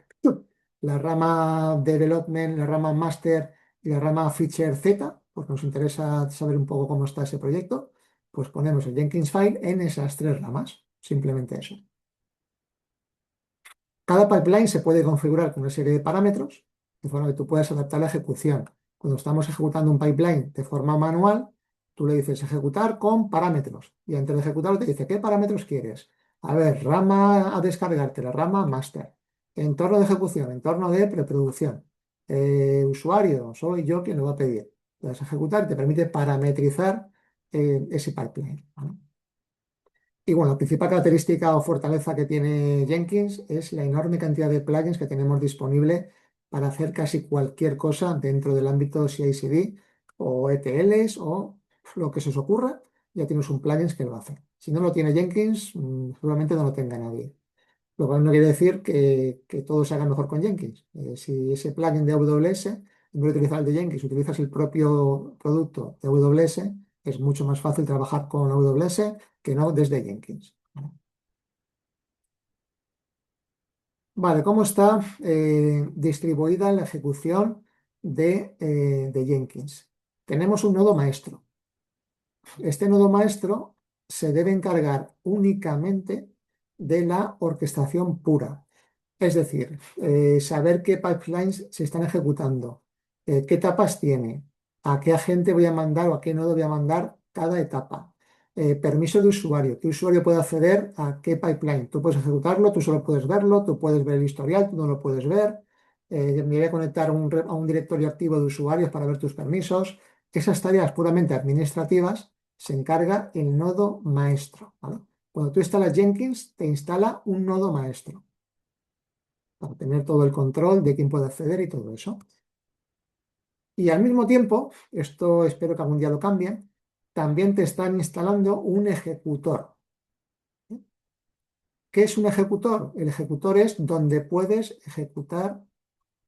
la rama development, la rama master y la rama feature Z, porque nos interesa saber un poco cómo está ese proyecto, pues ponemos el Jenkins file en esas tres ramas, simplemente eso. Cada pipeline se puede configurar con una serie de parámetros, de forma que tú puedas adaptar la ejecución. Cuando estamos ejecutando un pipeline de forma manual, tú le dices ejecutar con parámetros. Y antes de ejecutarlo te dice, ¿qué parámetros quieres? A ver, rama a descargarte, la rama master. Entorno de ejecución, entorno de preproducción. Usuario, soy yo quien lo va a pedir. Lo vas a ejecutar y te permite parametrizar ese pipeline, ¿vale? Y bueno, la principal característica o fortaleza que tiene Jenkins es la enorme cantidad de plugins que tenemos disponible para hacer casi cualquier cosa dentro del ámbito CI/CD o ETLs o lo que se os ocurra, ya tienes un plugin que lo hace. Si no lo tiene Jenkins, seguramente no lo tenga nadie. Lo cual no quiere decir que todo se haga mejor con Jenkins. Si ese plugin de AWS, en vez de utilizar el de Jenkins, utilizas el propio producto de AWS, es mucho más fácil trabajar con AWS que no desde Jenkins. Vale, ¿cómo está distribuida la ejecución de Jenkins? Tenemos un nodo maestro. Este nodo maestro se debe encargar únicamente de la orquestación pura. Es decir, saber qué pipelines se están ejecutando, qué etapas tiene, a qué agente voy a mandar o a qué nodo voy a mandar cada etapa. Permiso de usuario, qué usuario puede acceder a qué pipeline. Tú puedes ejecutarlo, tú solo puedes verlo, tú puedes ver el historial, tú no lo puedes ver. Me voy a conectar a un directorio activo de usuarios para ver tus permisos. Esas tareas puramente administrativas se encarga el nodo maestro, ¿vale? Cuando tú instalas Jenkins, te instala un nodo maestro para tener todo el control de quién puede acceder y todo eso. Y al mismo tiempo, esto espero que algún día lo cambien, también te están instalando un ejecutor. ¿Qué es un ejecutor? El ejecutor es donde puedes ejecutar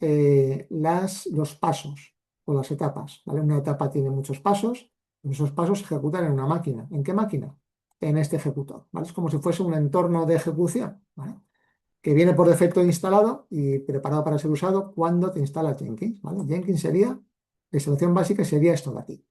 los pasos o las etapas, ¿vale? Una etapa tiene muchos pasos, y esos pasos se ejecutan en una máquina. ¿En qué máquina? En este ejecutor, ¿vale? Es como si fuese un entorno de ejecución, ¿vale? Que viene por defecto instalado y preparado para ser usado cuando te instalas Jenkins, ¿vale? Jenkins sería, la instalación básica sería esto de aquí.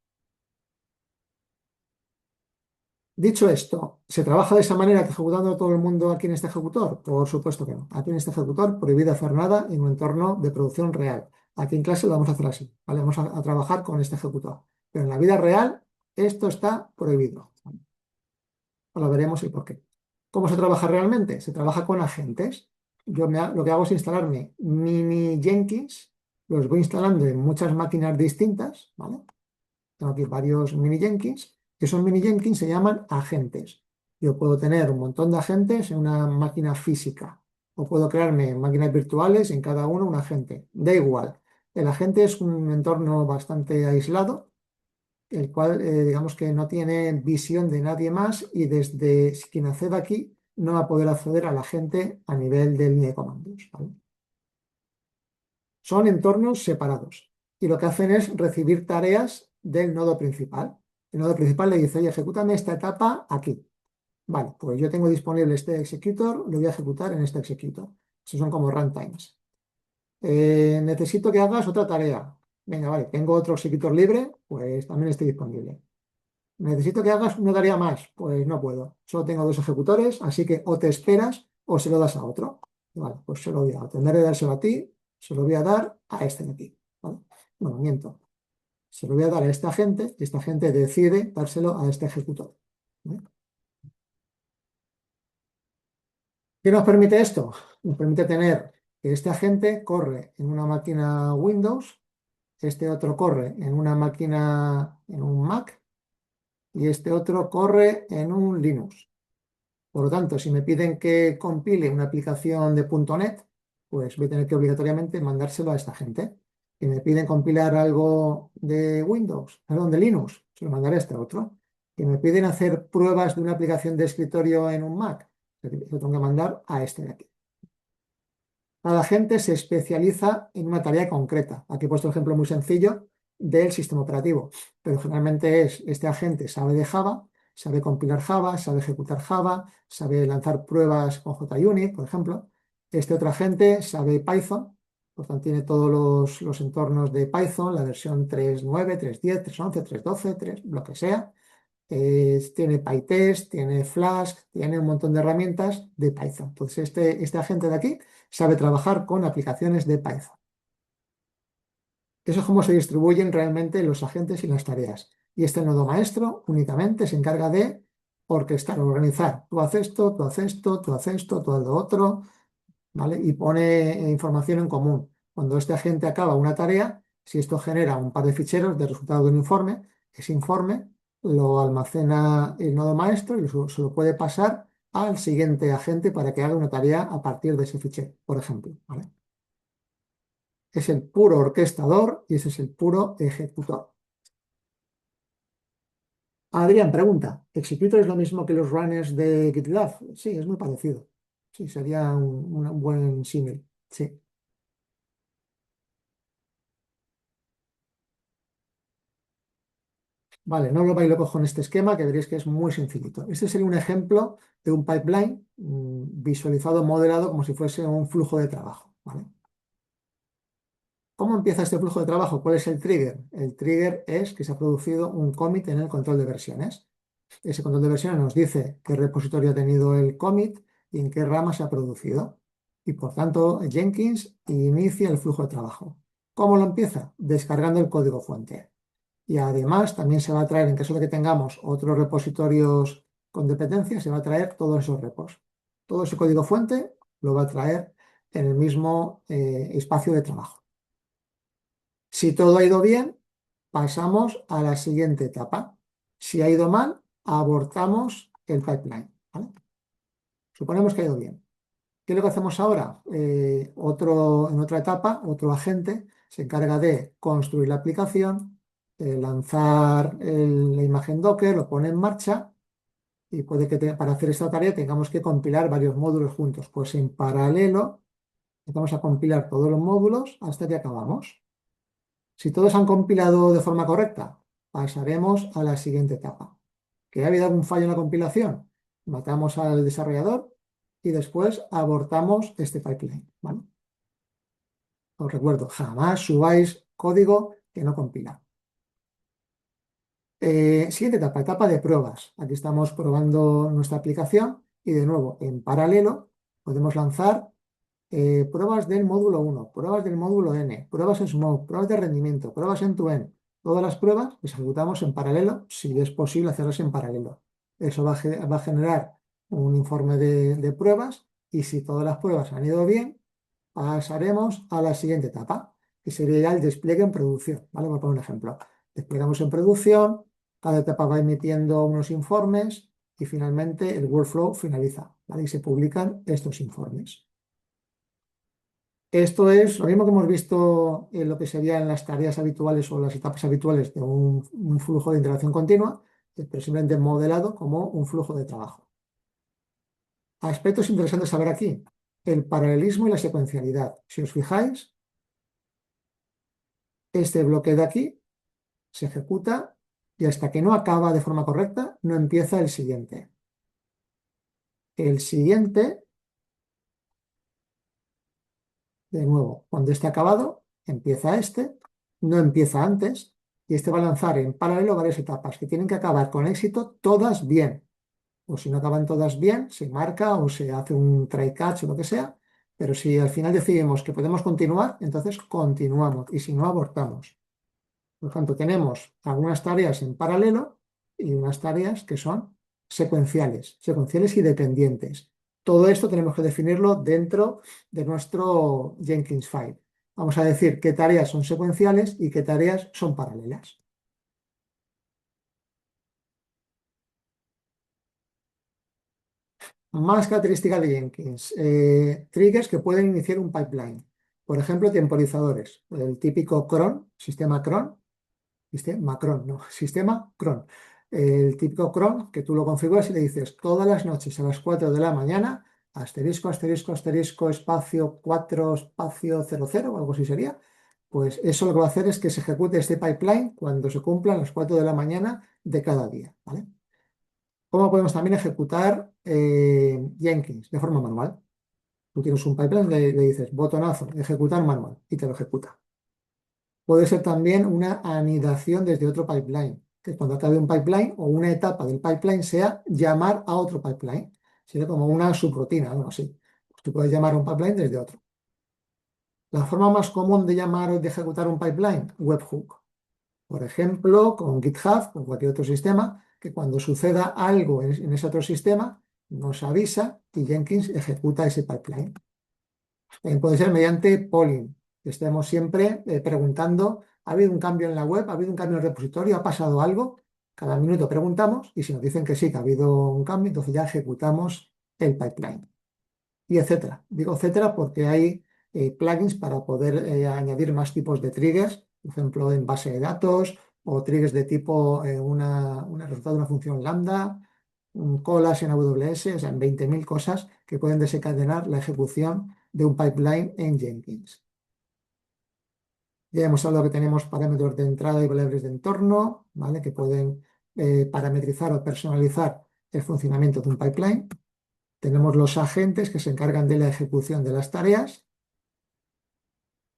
Dicho esto, ¿se trabaja de esa manera que ejecutando todo el mundo aquí en este ejecutor? Por supuesto que no. Aquí en este ejecutor prohibido hacer nada en un entorno de producción real. Aquí en clase lo vamos a hacer así, ¿vale? Vamos a trabajar con este ejecutor. Pero en la vida real esto está prohibido. Ahora veremos el por qué. ¿Cómo se trabaja realmente? Se trabaja con agentes. Lo que hago es instalarme mini Jenkins, los voy instalando en muchas máquinas distintas, ¿vale? Tengo aquí varios mini Jenkins. Esos mini Jenkins se llaman agentes. Yo puedo tener un montón de agentes en una máquina física. o puedo crearme máquinas virtuales y en cada uno un agente. Da igual. El agente es un entorno bastante aislado, el cual digamos que no tiene visión de nadie más y desde quien acceda aquí no va a poder acceder a la gente a nivel de línea de comandos, ¿vale? Son entornos separados y lo que hacen es recibir tareas del nodo principal. El nodo principal le dice, oye, ejecútame esta etapa aquí. Vale, pues yo tengo disponible este executor, lo voy a ejecutar en este executor. Esos son como runtimes. Necesito que hagas otra tarea. Venga, vale, tengo otro executor libre, pues también estoy disponible. Necesito que hagas una tarea más, pues no puedo. Solo tengo dos ejecutores, así que o te esperas o se lo das a otro. Vale, pues se lo voy a tener de dárselo a ti, se lo voy a dar a este de aquí. ¿Vale? Bueno, miento. Se lo voy a dar a esta gente y esta gente decide dárselo a este ejecutor. ¿Vale? ¿Qué nos permite esto? Nos permite tener que este agente corre en una máquina Windows, este otro corre en una máquina, en un Mac, y este otro corre en un Linux. Por lo tanto, si me piden que compile una aplicación de .NET, pues voy a tener que obligatoriamente mandárselo a esta gente. Si me piden compilar algo de Windows, perdón, de Linux, se lo mandaré a este otro. Si me piden hacer pruebas de una aplicación de escritorio en un Mac, se lo tengo que mandar a este de aquí. Cada gente se especializa en una tarea concreta. Aquí he puesto el ejemplo muy sencillo del sistema operativo, pero generalmente es este agente sabe de Java, sabe compilar Java, sabe ejecutar Java, sabe lanzar pruebas con JUnit, por ejemplo. Este otro agente sabe Python, por tanto tiene todos los entornos de Python, la versión 3.9, 3.10, 3.11, 3.12, 3, lo que sea. Tiene PyTest, tiene Flask, tiene un montón de herramientas de Python. Entonces, este agente de aquí sabe trabajar con aplicaciones de Python. Eso es cómo se distribuyen realmente los agentes y las tareas. Y este nodo maestro únicamente se encarga de orquestar, organizar. Tú haces esto, tú haces esto, tú haces esto, tú haces lo otro, ¿vale? Y pone información en común. Cuando este agente acaba una tarea, si esto genera un par de ficheros de resultado de un informe, ese informe lo almacena el nodo maestro y se lo puede pasar al siguiente agente para que haga una tarea a partir de ese fichero, por ejemplo, ¿vale? Es el puro orquestador y ese es el puro ejecutor. Adrián pregunta, ¿Executor es lo mismo que los runners de GitLab? Sí, es muy parecido. Sí, sería un buen símil. Sí. Vale, no lo vais locos con este esquema que veréis que es muy sencillito. Este sería un ejemplo de un pipeline visualizado, modelado como si fuese un flujo de trabajo. ¿Vale? ¿Cómo empieza este flujo de trabajo? ¿Cuál es el trigger? El trigger es que se ha producido un commit en el control de versiones. Ese control de versiones nos dice qué repositorio ha tenido el commit y en qué rama se ha producido. Y por tanto, Jenkins inicia el flujo de trabajo. ¿Cómo lo empieza? Descargando el código fuente. Y además también se va a traer, en caso de que tengamos otros repositorios con dependencias, se va a traer todos esos repos. Todo ese código fuente lo va a traer en el mismo espacio de trabajo. Si todo ha ido bien, pasamos a la siguiente etapa. Si ha ido mal, abortamos el pipeline. ¿Vale? Suponemos que ha ido bien. ¿Qué es lo que hacemos ahora? En otra etapa, otro agente se encarga de construir la aplicación, lanzar la imagen Docker, lo pone en marcha y puede que para hacer esta tarea tengamos que compilar varios módulos juntos. Pues en paralelo vamos a compilar todos los módulos hasta que acabamos. Si todos han compilado de forma correcta, pasaremos a la siguiente etapa. ¿Que ha habido algún fallo en la compilación? Matamos al desarrollador y después abortamos este pipeline. ¿Vale? Os recuerdo, jamás subáis código que no compila. Siguiente etapa, etapa de pruebas. Aquí estamos probando nuestra aplicación y de nuevo, en paralelo, podemos lanzar pruebas del módulo 1, pruebas del módulo N, pruebas en Smoke, pruebas de rendimiento, pruebas end-to-end. Todas las pruebas las ejecutamos en paralelo, si es posible hacerlas en paralelo. Eso va a generar un informe de pruebas y si todas las pruebas han ido bien, pasaremos a la siguiente etapa, que sería el despliegue en producción. ¿Vale? Voy a poner un ejemplo. Desplegamos en producción, cada etapa va emitiendo unos informes y finalmente el workflow finaliza. ¿Vale? Y se publican estos informes. Esto es lo mismo que hemos visto en lo que serían las tareas habituales o las etapas habituales de un flujo de interacción continua, pero simplemente modelado como un flujo de trabajo. Aspectos interesantes saber aquí, el paralelismo y la secuencialidad. Si os fijáis, este bloque de aquí se ejecuta y hasta que no acaba de forma correcta, no empieza el siguiente. El siguiente, de nuevo, cuando esté acabado, empieza este, no empieza antes, y este va a lanzar en paralelo varias etapas que tienen que acabar con éxito todas bien. O si no acaban todas bien, se marca o se hace un try catch o lo que sea, pero si al final decidimos que podemos continuar, entonces continuamos, y si no, abortamos. Por tanto, tenemos algunas tareas en paralelo y unas tareas que son secuenciales y dependientes. Todo esto tenemos que definirlo dentro de nuestro Jenkins file. Vamos a decir qué tareas son secuenciales y qué tareas son paralelas. Más características de Jenkins. Triggers que pueden iniciar un pipeline. Por ejemplo, temporizadores. El típico cron, sistema cron, Macron, no, sistema cron. El típico cron que tú lo configuras y le dices todas las noches a las 4 de la mañana, asterisco, asterisco, asterisco, espacio 4, espacio 00 o algo así sería. Pues eso lo que va a hacer es que se ejecute este pipeline cuando se cumplan las 4 de la mañana de cada día, ¿vale? ¿Cómo podemos también ejecutar Jenkins de forma manual? Tú tienes un pipeline, le dices botonazo, ejecutar manual y te lo ejecuta. Puede ser también una anidación desde otro pipeline, que cuando acabe un pipeline o una etapa del pipeline sea llamar a otro pipeline. Sería como una subrutina, algo así. Tú puedes llamar a un pipeline desde otro. La forma más común de llamar o de ejecutar un pipeline, webhook. Por ejemplo, con GitHub o cualquier otro sistema, que cuando suceda algo en ese otro sistema, nos avisa y Jenkins ejecuta ese pipeline. Puede ser mediante polling, que estemos siempre preguntando, ¿ha habido un cambio en la web? ¿Ha habido un cambio en el repositorio? ¿Ha pasado algo? Cada minuto preguntamos y si nos dicen que sí, que ha habido un cambio, entonces ya ejecutamos el pipeline. Y etcétera. Digo etcétera porque hay plugins para poder añadir más tipos de triggers, por ejemplo, en base de datos o triggers de tipo un resultado de una función lambda, un colas en AWS, o sea, en 20.000 cosas que pueden desencadenar la ejecución de un pipeline en Jenkins. Ya hemos hablado que tenemos parámetros de entrada y variables de entorno, ¿vale? Que pueden parametrizar o personalizar el funcionamiento de un pipeline. Tenemos los agentes que se encargan de la ejecución de las tareas.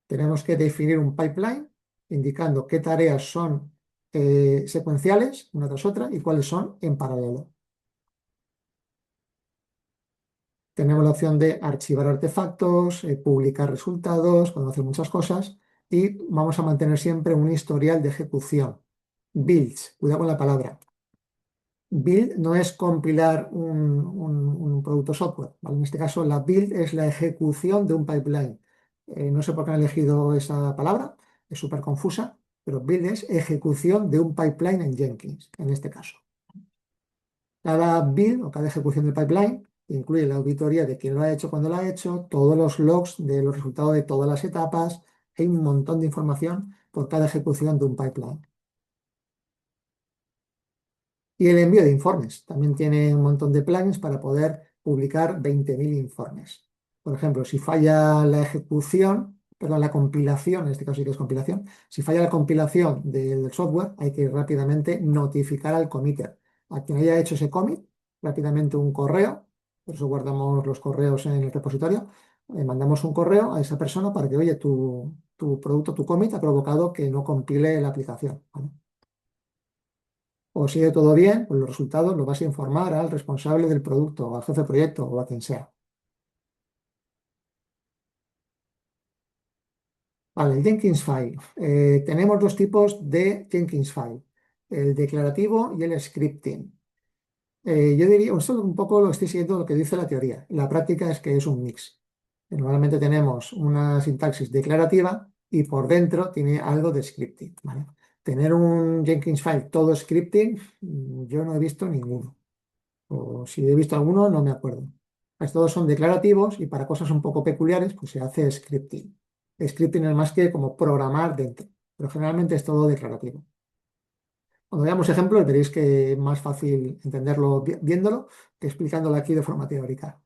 Tenemos que definir un pipeline indicando qué tareas son secuenciales una tras otra y cuáles son en paralelo. Tenemos la opción de archivar artefactos, publicar resultados, podemos hacer muchas cosas y vamos a mantener siempre un historial de ejecución. Builds, cuidado con la palabra. Build no es compilar un producto software, ¿vale? En este caso, la build es la ejecución de un pipeline. No sé por qué han elegido esa palabra, es súper confusa, pero build es ejecución de un pipeline en Jenkins, en este caso. Cada build o cada ejecución del pipeline incluye la auditoría de quién lo ha hecho, cuándo lo ha hecho, todos los logs de los resultados de todas las etapas. Hay un montón de información por cada ejecución de un pipeline. Y el envío de informes. También tiene un montón de plugins para poder publicar 20.000 informes. Por ejemplo, si falla la ejecución, perdón, la compilación, en este caso sí que es compilación, si falla la compilación del software, hay que rápidamente notificar al committer. A quien haya hecho ese commit, rápidamente un correo, por eso guardamos los correos en el repositorio, mandamos un correo a esa persona para que, oye, tu producto, tu commit ha provocado que no compile la aplicación, ¿vale? O sigue todo bien, pues los resultados los vas a informar al responsable del producto, o al jefe de proyecto o a quien sea. Vale, el Jenkins File. Tenemos dos tipos de Jenkins File, el declarativo y el scripting. Yo diría, esto un poco lo estoy siguiendo lo que dice la teoría. La práctica es que es un mix. Normalmente tenemos una sintaxis declarativa y por dentro tiene algo de scripting, ¿vale? Tener un Jenkins File todo scripting, yo no he visto ninguno. O si he visto alguno, no me acuerdo. Pues todos son declarativos y para cosas un poco peculiares pues se hace scripting. Scripting es más que como programar dentro, pero generalmente es todo declarativo. Cuando veamos ejemplos veréis que es más fácil entenderlo viéndolo que explicándolo aquí de forma teórica.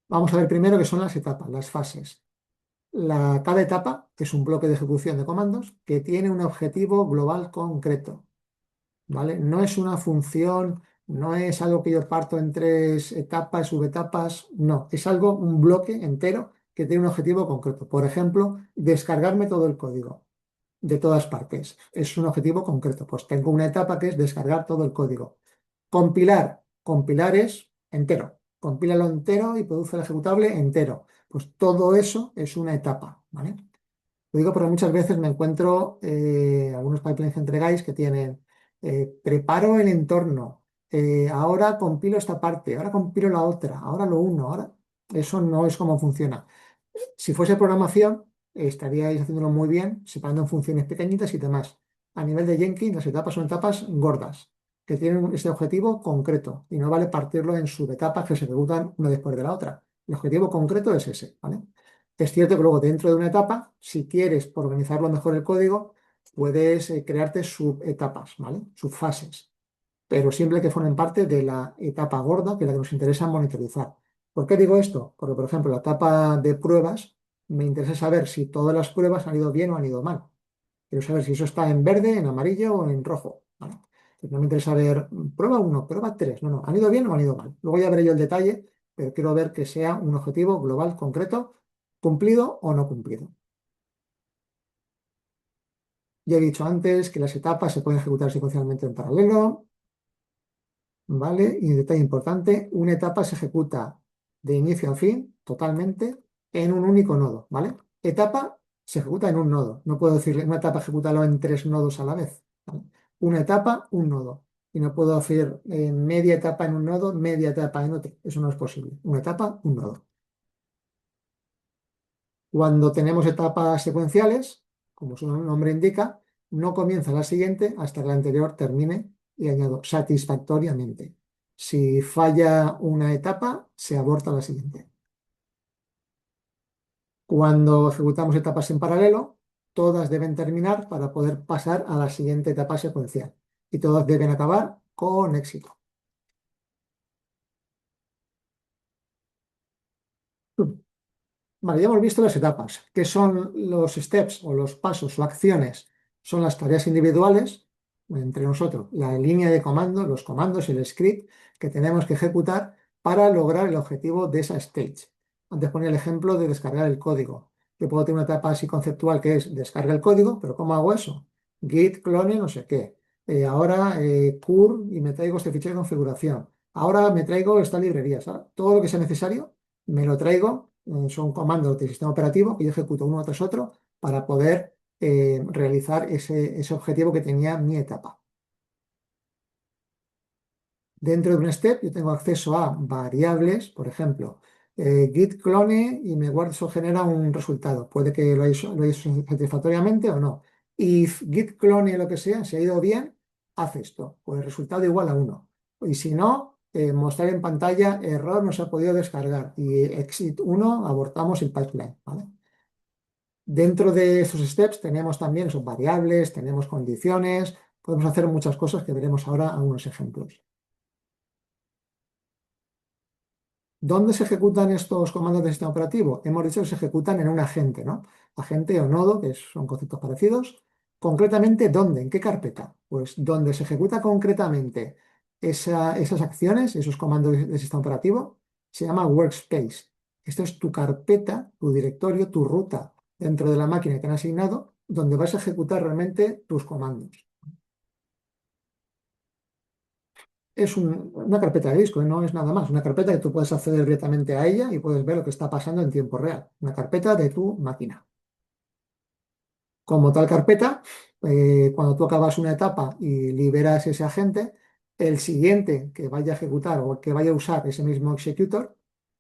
Vamos a ver primero qué son las etapas, las fases. Cada etapa es un bloque de ejecución de comandos que tiene un objetivo global concreto, ¿vale? No es una función, no es algo que yo parto en tres etapas, subetapas, no, es algo, un bloque entero que tiene un objetivo concreto. Por ejemplo, descargarme todo el código de todas partes. Es un objetivo concreto. Pues tengo una etapa que es descargar todo el código. Compilar es entero. Compílalo entero y produce el ejecutable entero. Pues todo eso es una etapa, ¿vale? Lo digo porque muchas veces me encuentro algunos pipelines que entregáis que tienen preparo el entorno, ahora compilo esta parte, ahora compilo la otra, ahora lo uno, ahora. Eso no es como funciona. Si fuese programación, estaríais haciéndolo muy bien, separando en funciones pequeñitas y demás. A nivel de Jenkins, las etapas son etapas gordas, que tienen este objetivo concreto y no vale partirlo en subetapas que se ejecutan una después de la otra. El objetivo concreto es ese, ¿vale? Es cierto que luego dentro de una etapa, si quieres por organizarlo mejor el código, puedes crearte subetapas, ¿vale? Subfases, pero siempre que formen parte de la etapa gorda, que es la que nos interesa monitorizar. ¿Por qué digo esto? Porque, por ejemplo, la etapa de pruebas, me interesa saber si todas las pruebas han ido bien o han ido mal. Quiero saber si eso está en verde, en amarillo o en rojo, ¿vale? Entonces, no me interesa ver prueba uno, prueba 3. No, no, han ido bien o han ido mal. Luego ya veré yo el detalle, pero quiero ver que sea un objetivo global concreto, cumplido o no cumplido. Ya he dicho antes que las etapas se pueden ejecutar secuencialmente en paralelo, ¿vale? Y un detalle importante, una etapa se ejecuta de inicio a fin, totalmente, en un único nodo, ¿vale? Etapa se ejecuta en un nodo. No puedo decirle una etapa ejecútalo en tres nodos a la vez, ¿vale? Una etapa, un nodo. Y no puedo decir media etapa en un nodo, media etapa en otro. Eso no es posible. Una etapa, un nodo. Cuando tenemos etapas secuenciales, como su nombre indica, no comienza la siguiente hasta que la anterior termine y añado satisfactoriamente. Si falla una etapa, se aborta la siguiente. Cuando ejecutamos etapas en paralelo, todas deben terminar para poder pasar a la siguiente etapa secuencial y todas deben acabar con éxito. Vale, ya hemos visto las etapas. ¿Qué son los steps o los pasos o acciones? Son las tareas individuales entre nosotros, la línea de comando, los comandos, el script que tenemos que ejecutar para lograr el objetivo de esa stage. Antes ponía el ejemplo de descargar el código. Yo puedo tener una etapa así conceptual que es descarga el código, pero ¿cómo hago eso? Git, clone, no sé qué. Ahora cur y me traigo este fichero de configuración. Ahora me traigo esta librería. ¿Sabes? Todo lo que sea necesario me lo traigo, son comandos del sistema operativo que yo ejecuto uno tras otro para poder realizar ese objetivo que tenía mi etapa. Dentro de un step yo tengo acceso a variables, por ejemplo, git clone y me guarda, eso genera un resultado. Puede que lo hayáis satisfactoriamente o no. If git clone lo que sea, si ha ido bien, hace esto. Pues el resultado igual a 1. Y si no, mostrar en pantalla error no se ha podido descargar y exit 1, abortamos el pipeline, ¿vale? Dentro de esos steps tenemos también esos variables, tenemos condiciones, podemos hacer muchas cosas que veremos ahora algunos ejemplos. ¿Dónde se ejecutan estos comandos del sistema operativo? Hemos dicho que se ejecutan en un agente, ¿no? Agente o nodo, que son conceptos parecidos. Concretamente, ¿dónde? ¿En qué carpeta? Pues donde se ejecuta concretamente esas acciones, esos comandos del sistema operativo, se llama workspace. Esto es tu carpeta, tu directorio, tu ruta dentro de la máquina que te han asignado, donde vas a ejecutar realmente tus comandos. Es una carpeta de disco, no es nada más. Una carpeta que tú puedes acceder directamente a ella y puedes ver lo que está pasando en tiempo real. Una carpeta de tu máquina. Como tal carpeta, cuando tú acabas una etapa y liberas ese agente, el siguiente que vaya a ejecutar o que vaya a usar ese mismo executor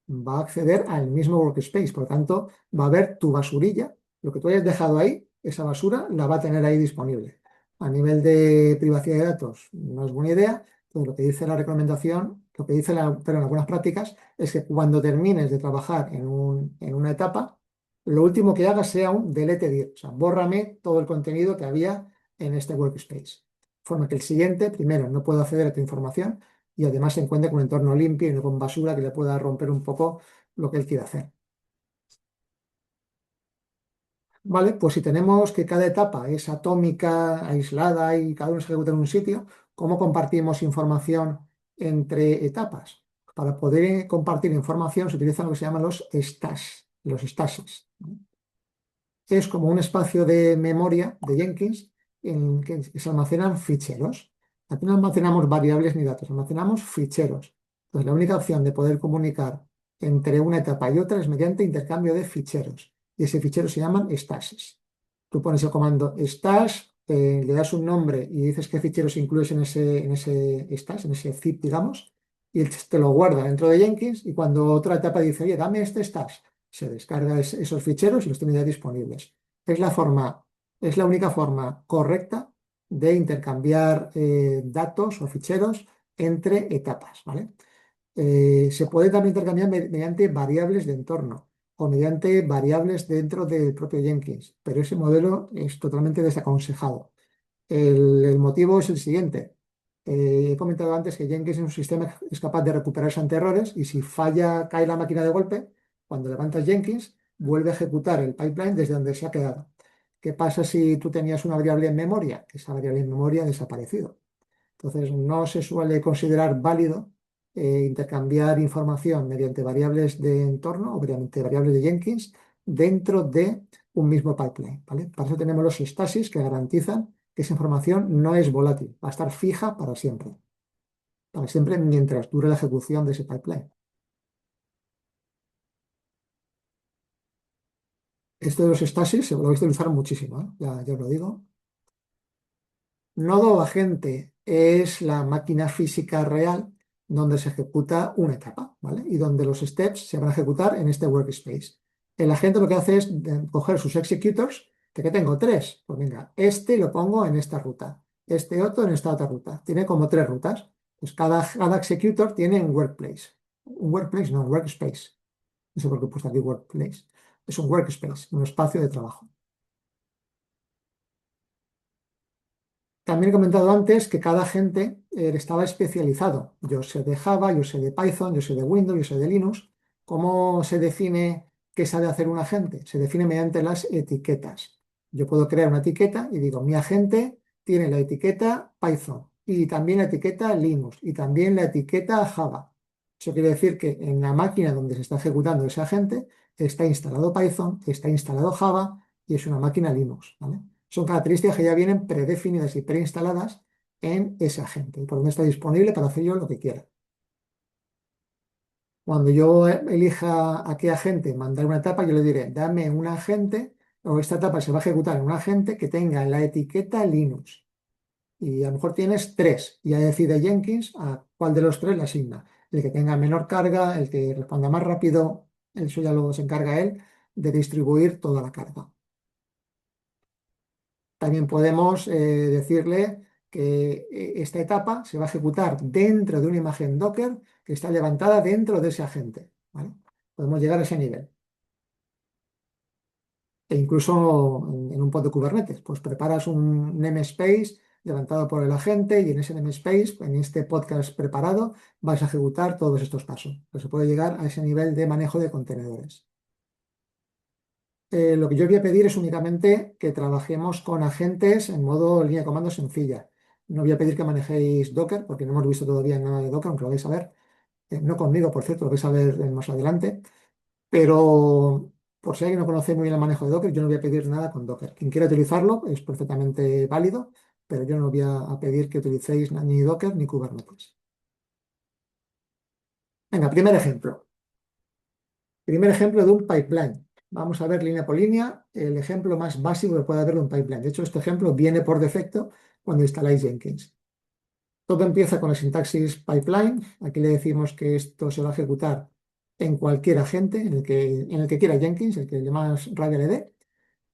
va a acceder al mismo workspace. Por lo tanto, va a ver tu basurilla. Lo que tú hayas dejado ahí, esa basura la va a tener ahí disponible. A nivel de privacidad de datos, no es buena idea. Entonces, lo que dice la recomendación Lo que dice pero en algunas prácticas es que cuando termines de trabajar en una etapa, lo último que hagas sea un delete dir, o sea, bórrame todo el contenido que había en este workspace. De forma que el siguiente, primero, no pueda acceder a tu información y además se encuentre con un entorno limpio y no con basura que le pueda romper un poco lo que él quiere hacer. Vale, pues si tenemos que cada etapa es atómica, aislada y cada uno se ejecuta en un sitio, ¿cómo compartimos información entre etapas? Para poder compartir información se utilizan lo que se llaman los stashes. Es como un espacio de memoria de Jenkins en que se almacenan ficheros. Aquí no almacenamos variables ni datos, almacenamos ficheros. Entonces, la única opción de poder comunicar entre una etapa y otra es mediante intercambio de ficheros. Y ese fichero se llaman stashes. Tú pones el comando stash, le das un nombre y dices qué ficheros incluyes en ese stash, en ese zip, digamos, y él te lo guarda dentro de Jenkins. Y cuando otra etapa dice, oye, dame este stash, se descarga esos ficheros y los tiene ya disponibles. Es la forma, es la única forma correcta de intercambiar datos o ficheros entre etapas, ¿vale? Se puede también intercambiar mediante variables de entorno o mediante variables dentro del propio Jenkins, pero ese modelo es totalmente desaconsejado. El motivo es el siguiente. He comentado antes que Jenkins es un sistema que es capaz de recuperarse ante errores y si falla, cae la máquina de golpe, cuando levantas Jenkins, vuelve a ejecutar el pipeline desde donde se ha quedado. ¿Qué pasa si tú tenías una variable en memoria? Esa variable en memoria ha desaparecido. Entonces, no se suele considerar válido intercambiar información mediante variables de entorno o mediante variables de Jenkins dentro de un mismo pipeline, ¿vale? Para eso tenemos los stasis que garantizan que esa información no es volátil, va a estar fija para siempre mientras dure la ejecución de ese pipeline. Esto de los stasis se lo vais a utilizar muchísimo, ¿eh? Ya os lo digo. Nodo agente es la máquina física real donde se ejecuta una etapa, ¿vale? Y donde los steps se van a ejecutar en este workspace. El agente lo que hace es coger sus executors, que tengo tres. Pues venga, este lo pongo en esta ruta, este otro en esta otra ruta. Tiene como tres rutas. Pues cada executor tiene un workplace. Un workplace, no, un workspace. No sé por qué he puesto aquí workplace. Es un workspace, un espacio de trabajo. También he comentado antes que cada agente estaba especializado. Yo sé de Java, yo sé de Python, yo sé de Windows, yo sé de Linux. ¿Cómo se define qué sabe hacer un agente? Se define mediante las etiquetas. Yo puedo crear una etiqueta y digo, mi agente tiene la etiqueta Python y también la etiqueta Linux y también la etiqueta Java. Eso quiere decir que en la máquina donde se está ejecutando ese agente está instalado Python, está instalado Java y es una máquina Linux, ¿vale? Son características que ya vienen predefinidas y preinstaladas en ese agente, y por donde está disponible para hacer yo lo que quiera. Cuando yo elija a qué agente mandar una etapa, yo le diré, dame un agente, o esta etapa se va a ejecutar en un agente que tenga la etiqueta Linux. Y a lo mejor tienes tres, y ya decide Jenkins a cuál de los tres le asigna. El que tenga menor carga, el que responda más rápido, eso ya lo se encarga él de distribuir toda la carga. También podemos decirle que esta etapa se va a ejecutar dentro de una imagen Docker que está levantada dentro de ese agente, ¿vale? Podemos llegar a ese nivel. E incluso en un pod de Kubernetes, pues preparas un namespace levantado por el agente y en ese namespace, en este podcast preparado, vas a ejecutar todos estos pasos. Pues se puede llegar a ese nivel de manejo de contenedores. Lo que yo voy a pedir es únicamente que trabajemos con agentes en modo línea de comando sencilla. No voy a pedir que manejéis Docker, porque no hemos visto todavía nada de Docker, aunque lo vais a ver. No conmigo, por cierto, lo vais a ver más adelante. Pero por si alguien no conoce muy bien el manejo de Docker, yo no voy a pedir nada con Docker. Quien quiera utilizarlo es perfectamente válido, pero yo no voy a pedir que utilicéis ni Docker ni Kubernetes. Venga, primer ejemplo. Primer ejemplo de un pipeline. Vamos a ver línea por línea el ejemplo más básico que puede haber de un pipeline. De hecho, este ejemplo viene por defecto cuando instaláis Jenkins. Todo empieza con la sintaxis pipeline. Aquí le decimos que esto se va a ejecutar en cualquier agente, en el que quiera Jenkins, el que más rabia le dé,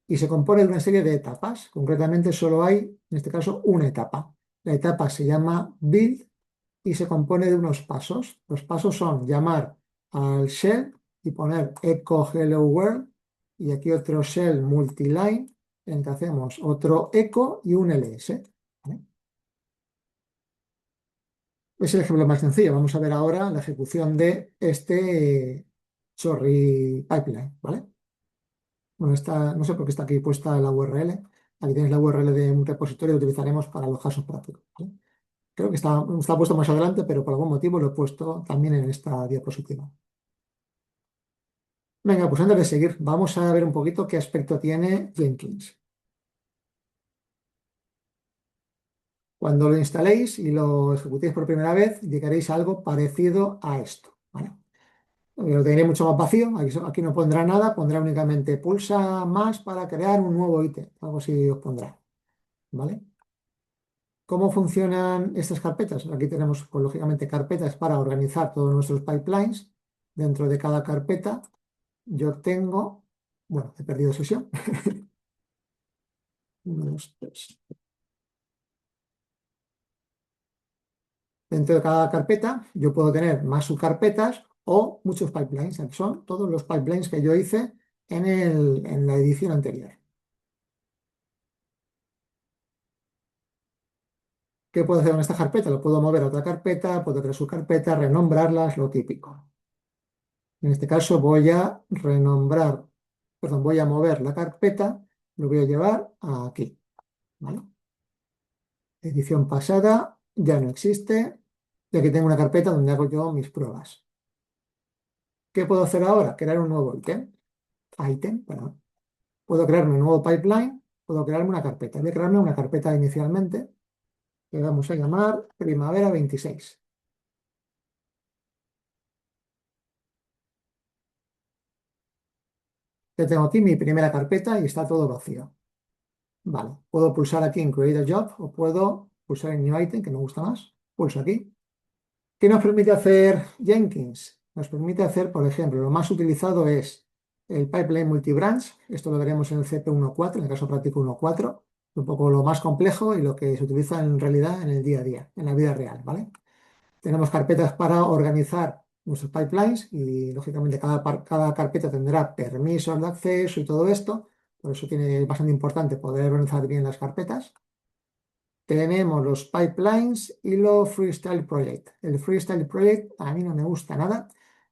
y se compone de una serie de etapas. Concretamente, solo hay, en este caso, una etapa. La etapa se llama build y se compone de unos pasos. Los pasos son llamar al shell y poner echo hello world y aquí otro shell multiline en el que hacemos otro echo y un ls. ¿Vale? Es el ejemplo más sencillo. Vamos a ver ahora la ejecución de este chorri pipeline, ¿vale? Bueno, no sé por qué está aquí puesta la URL. Aquí tienes la URL de un repositorio que utilizaremos para los casos prácticos, ¿vale? Creo que está puesto más adelante, pero por algún motivo lo he puesto también en esta diapositiva. Venga, pues antes de seguir, vamos a ver un poquito qué aspecto tiene Jenkins. Cuando lo instaléis y lo ejecutéis por primera vez, llegaréis a algo parecido a esto, ¿vale? Lo tendréis mucho más vacío, aquí no pondrá nada, pondrá únicamente pulsa más para crear un nuevo ítem, algo así os pondrá, ¿vale? ¿Cómo funcionan estas carpetas? Aquí tenemos, pues, lógicamente, carpetas para organizar todos nuestros pipelines. Dentro de cada carpeta yo tengo, bueno, he perdido sesión. Uno, dos, tres. Dentro de cada carpeta yo puedo tener más subcarpetas o muchos pipelines. Aquí son todos los pipelines que yo hice en la edición anterior. ¿Qué puedo hacer con esta carpeta? Lo puedo mover a otra carpeta, puedo crear subcarpetas, renombrarlas, lo típico. En este caso voy a renombrar, perdón, voy a mover la carpeta, lo voy a llevar aquí, ¿vale? Edición pasada ya no existe, y aquí tengo una carpeta donde hago yo mis pruebas. ¿Qué puedo hacer ahora? Crear un nuevo perdón. Puedo crearme un nuevo pipeline, puedo crearme una carpeta. Voy a crearme una carpeta inicialmente que vamos a llamar Primavera 26. Ya tengo aquí mi primera carpeta y está todo vacío. Vale, puedo pulsar aquí en Create a Job o puedo pulsar en New Item, que me gusta más. Pulso aquí. ¿Qué nos permite hacer Jenkins? Nos permite hacer, por ejemplo, lo más utilizado es el pipeline multibranch. Esto lo veremos en el CP 1.4, en el caso práctico 1.4. Un poco lo más complejo y lo que se utiliza en realidad en el día a día, en la vida real, ¿vale? Tenemos carpetas para organizar nuestros pipelines y, lógicamente, cada carpeta tendrá permisos de acceso y todo esto. Por eso es bastante importante poder organizar bien las carpetas. Tenemos los pipelines y los Freestyle Project. El Freestyle Project a mí no me gusta nada.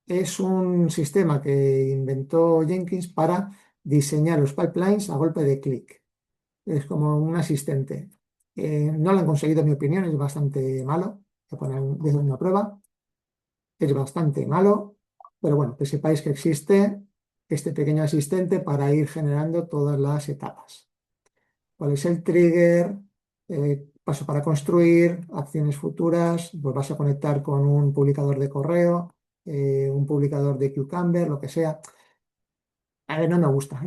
Es un sistema que inventó Jenkins para diseñar los pipelines a golpe de clic. Es como un asistente. No lo han conseguido, en mi opinión, es bastante malo. Voy a poner desde una prueba. Es bastante malo, pero bueno, que sepáis que existe este pequeño asistente para ir generando todas las etapas. ¿Cuál es el trigger? Paso para construir, acciones futuras, pues vas a conectar con un publicador de correo, un publicador de Cucumber, lo que sea. A ver, no me gusta.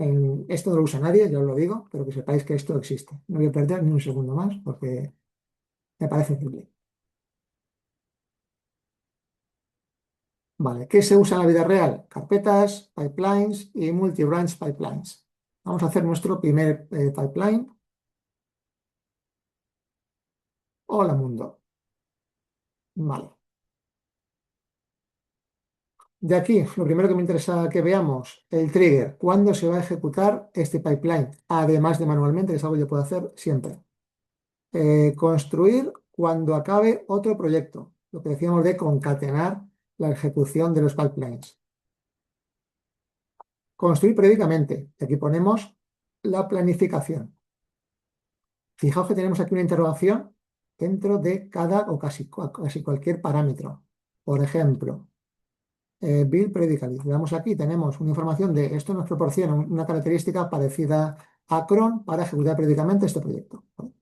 Esto no lo usa nadie, ya os lo digo, pero que sepáis que esto existe. No voy a perder ni un segundo más porque me parece horrible. Vale, ¿qué se usa en la vida real? Carpetas, pipelines y multi-branch pipelines. Vamos a hacer nuestro primer pipeline. Hola mundo. Vale. De aquí, lo primero que me interesa que veamos, el trigger. ¿Cuándo se va a ejecutar este pipeline? Además de manualmente, que es algo que yo puedo hacer siempre. Construir cuando acabe otro proyecto. Lo que decíamos de concatenar la ejecución de los pipelines. Construir periódicamente. Aquí ponemos la planificación. Fijaos que tenemos aquí una interrogación dentro de cada o casi cualquier parámetro. Por ejemplo, build periodically. Le damos aquí, tenemos una información de esto nos proporciona una característica parecida a cron para ejecutar periódicamente este proyecto. ¿Vale?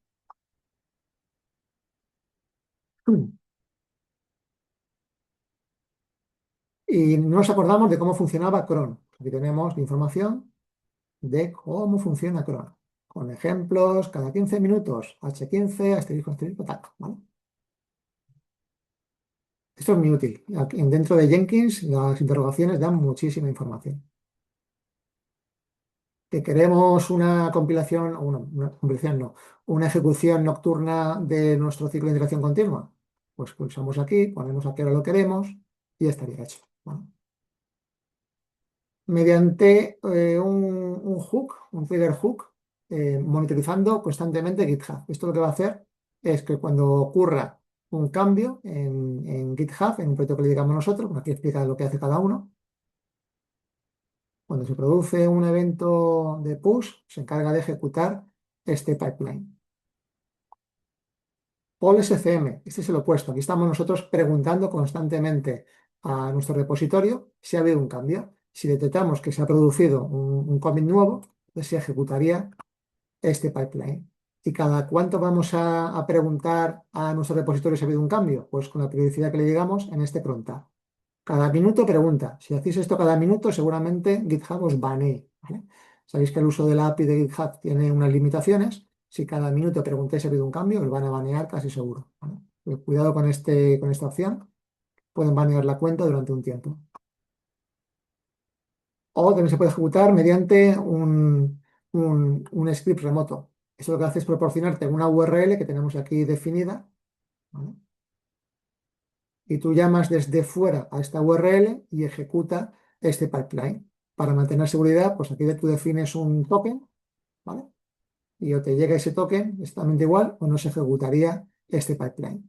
Y no nos acordamos de cómo funcionaba cron. Aquí tenemos la información de cómo funciona cron. Con ejemplos, cada 15 minutos, H15, asterisco, asterisco, tal, ¿vale? Esto es muy útil. Dentro de Jenkins, las interrogaciones dan muchísima información. Que queremos una compilación, o una compilación no, una ejecución nocturna de nuestro ciclo de integración continua. Pues pulsamos aquí, ponemos a qué hora lo queremos y ya estaría hecho. ¿Vale? Mediante un hook, un trigger hook, monitorizando constantemente GitHub. Esto lo que va a hacer es que cuando ocurra un cambio en GitHub, en un proyecto que le digamos nosotros, bueno, aquí explica lo que hace cada uno, cuando se produce un evento de push, se encarga de ejecutar este pipeline. Poll SCM, este es el opuesto. Aquí estamos nosotros preguntando constantemente a nuestro repositorio si ha habido un cambio. Si detectamos que se ha producido un commit nuevo, pues se ejecutaría este pipeline. ¿Y cada cuánto vamos a preguntar a nuestro repositorio si ha habido un cambio? Pues con la periodicidad que le llegamos en este cronta. Cada minuto pregunta. Si hacéis esto cada minuto, seguramente GitHub os banee, ¿vale? Sabéis que el uso de la API de GitHub tiene unas limitaciones. Si cada minuto preguntáis si ha habido un cambio, os van a banear casi seguro, ¿vale? Pues cuidado con esta opción. Pueden banear la cuenta durante un tiempo. O también se puede ejecutar mediante un script remoto. Eso lo que hace es proporcionarte una URL que tenemos aquí definida, ¿vale? Y tú llamas desde fuera a esta URL y ejecuta este pipeline. Para mantener seguridad, pues aquí tú defines un token, ¿vale? Y o te llega ese token exactamente igual o no se ejecutaría este pipeline.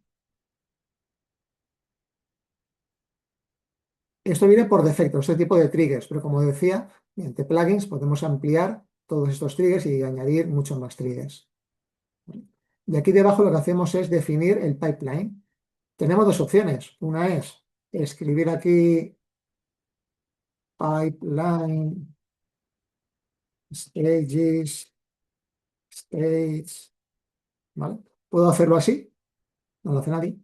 Esto viene por defecto, este tipo de triggers, pero como decía, mediante plugins podemos ampliar todos estos triggers y añadir muchos más triggers. Y aquí debajo lo que hacemos es definir el pipeline. Tenemos dos opciones. Una es escribir aquí pipeline, stages, states, ¿vale? Puedo hacerlo así, no lo hace nadie.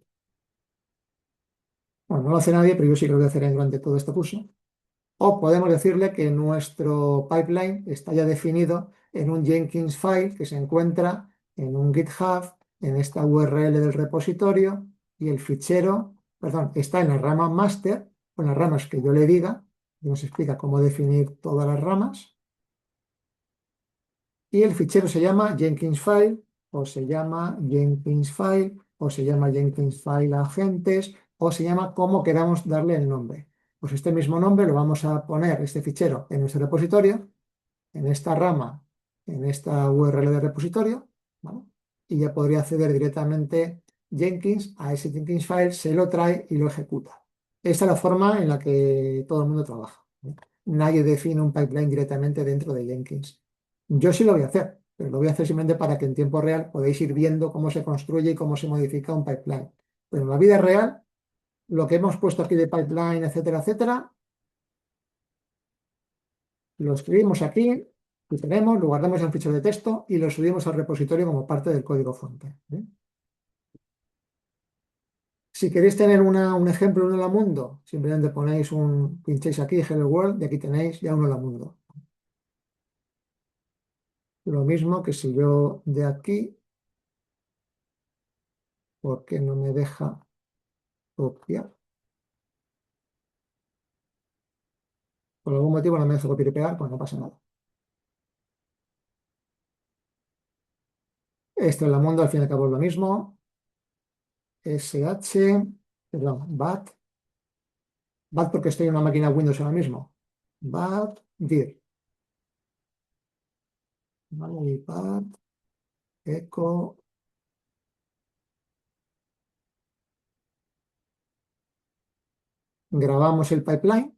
Bueno, no lo hace nadie, pero yo sí que lo voy a hacer durante todo este curso. O podemos decirle que nuestro pipeline está ya definido en un Jenkins file que se encuentra en un GitHub, en esta URL del repositorio, y el fichero, perdón, está en la rama master, con las ramas que yo le diga, y nos explica cómo definir todas las ramas, y el fichero se llama Jenkins file, o se llama Jenkins file, o se llama Jenkins file agentes, o se llama como queramos darle el nombre. Pues este mismo nombre lo vamos a poner, este fichero, en nuestro repositorio, en esta rama, en esta URL de repositorio, ¿vale? Y ya podría acceder directamente Jenkins a ese Jenkins file, se lo trae y lo ejecuta. Esta es la forma en la que todo el mundo trabaja, ¿vale? Nadie define un pipeline directamente dentro de Jenkins. Yo sí lo voy a hacer, pero lo voy a hacer simplemente para que en tiempo real podáis ir viendo cómo se construye y cómo se modifica un pipeline. Pero en la vida real, lo que hemos puesto aquí de pipeline, etcétera, etcétera, lo escribimos aquí, lo tenemos, lo guardamos en fichero de texto y lo subimos al repositorio como parte del código fuente. Si queréis tener un ejemplo de un Hola Mundo, simplemente pincháis aquí Hello World y aquí tenéis ya un Hola Mundo. Lo mismo que si yo de aquí, ¿por qué no me deja copiar? Por algún motivo no me deja copiar y pegar, pues no pasa nada. Este Hola Mundo al fin y al cabo es lo mismo. SH, perdón, BAT porque estoy en una máquina Windows ahora mismo. BAT, dir. ¿Vale? Y BAT, echo. Grabamos el pipeline.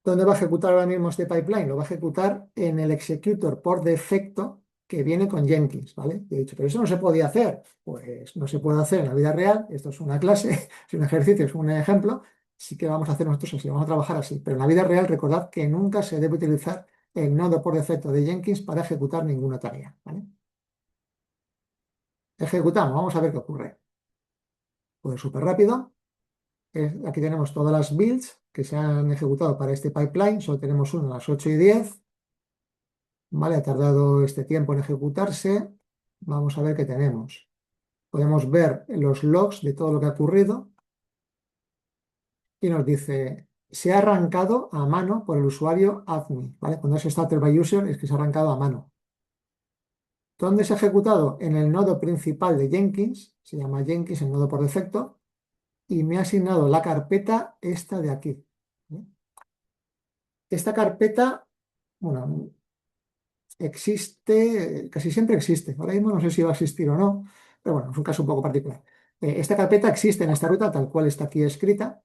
¿Dónde va a ejecutar ahora mismo este pipeline? Lo va a ejecutar en el executor por defecto que viene con Jenkins, ¿vale? He dicho, pero eso no se podía hacer. Pues no se puede hacer en la vida real. Esto es una clase, es un ejercicio, es un ejemplo. Sí que vamos a hacer nosotros así, vamos a trabajar así. Pero en la vida real, recordad que nunca se debe utilizar el nodo por defecto de Jenkins para ejecutar ninguna tarea, ¿vale? Ejecutamos, vamos a ver qué ocurre. Pues súper rápido. Aquí tenemos todas las builds que se han ejecutado para este pipeline. Solo tenemos una a las 8:10. ¿Vale? Ha tardado este tiempo en ejecutarse. Vamos a ver qué tenemos. Podemos ver los logs de todo lo que ha ocurrido y nos dice, se ha arrancado a mano por el usuario admin, ¿vale? Cuando es starter by user es que se ha arrancado a mano. ¿Dónde se ha ejecutado? En el nodo principal de Jenkins, se llama Jenkins, el nodo por defecto, y me ha asignado la carpeta esta de aquí. ¿Eh? Esta carpeta, bueno, existe, casi siempre existe. Ahora mismo no sé si va a existir o no, pero bueno, es un caso un poco particular. Esta carpeta existe en esta ruta tal cual está aquí escrita.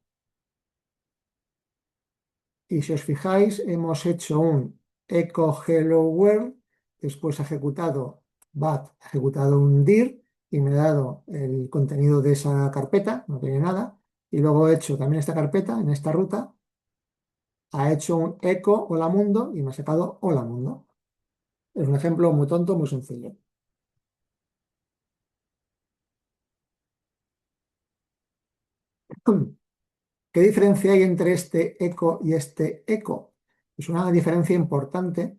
Y si os fijáis, hemos hecho un echo hello world, después ha ejecutado un dir y me ha dado el contenido de esa carpeta, no tiene nada. Y luego he hecho también esta carpeta en esta ruta, ha hecho un echo hola mundo y me ha sacado hola mundo. Es un ejemplo muy tonto, muy sencillo. ¿Qué diferencia hay entre este eco y este eco? Es una diferencia importante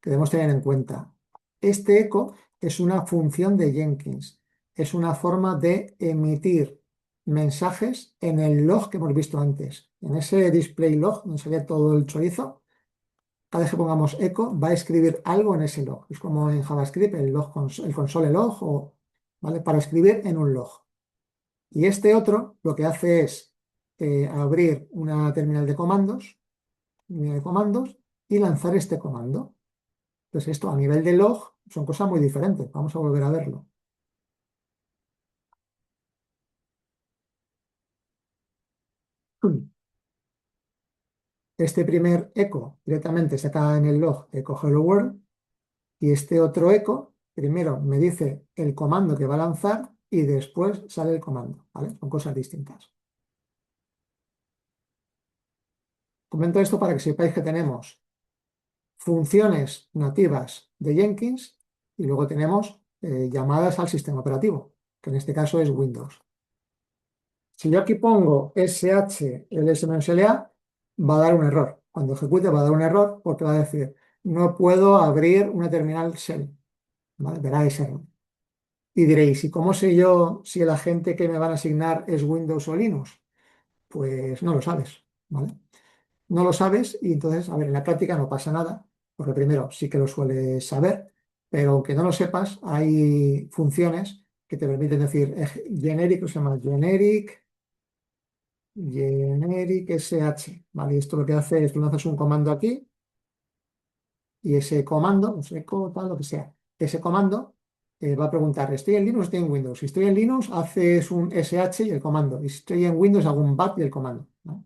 que debemos tener en cuenta. Este eco es una función de Jenkins, es una forma de emitir mensajes en el log que hemos visto antes. En ese display log, donde salía todo el chorizo, cada vez que pongamos eco va a escribir algo en ese log. Es como en JavaScript, el console log, ¿vale? Para escribir en un log. Y este otro lo que hace es abrir una terminal de comandos y lanzar este comando. Entonces esto a nivel de log son cosas muy diferentes. Vamos a volver a verlo. Este primer eco directamente saca en el log echo hello world y este otro eco primero me dice el comando que va a lanzar y después sale el comando, ¿vale? Son cosas distintas. Comento esto para que sepáis que tenemos funciones nativas de Jenkins y luego tenemos llamadas al sistema operativo, que en este caso es Windows. Si yo aquí pongo sh-ls-la, va a dar un error. Cuando ejecute va a dar un error porque va a decir, no puedo abrir una terminal shell. ¿Vale? Verá ese error. Y diréis, ¿y cómo sé yo si el agente que me van a asignar es Windows o Linux? Pues no lo sabes, ¿vale? No lo sabes y entonces, a ver, en la práctica no pasa nada, porque primero sí que lo sueles saber, pero aunque no lo sepas, hay funciones que te permiten decir generic, se llama generic sh, ¿vale? Y esto lo que hace es, tú lanzas un comando aquí y ese comando, no sé, eco, tal, lo que sea, ese comando va a preguntar, ¿estoy en Linux o estoy en Windows? Si estoy en Linux, haces un sh y el comando, y si estoy en Windows, hago un bat y el comando, ¿no?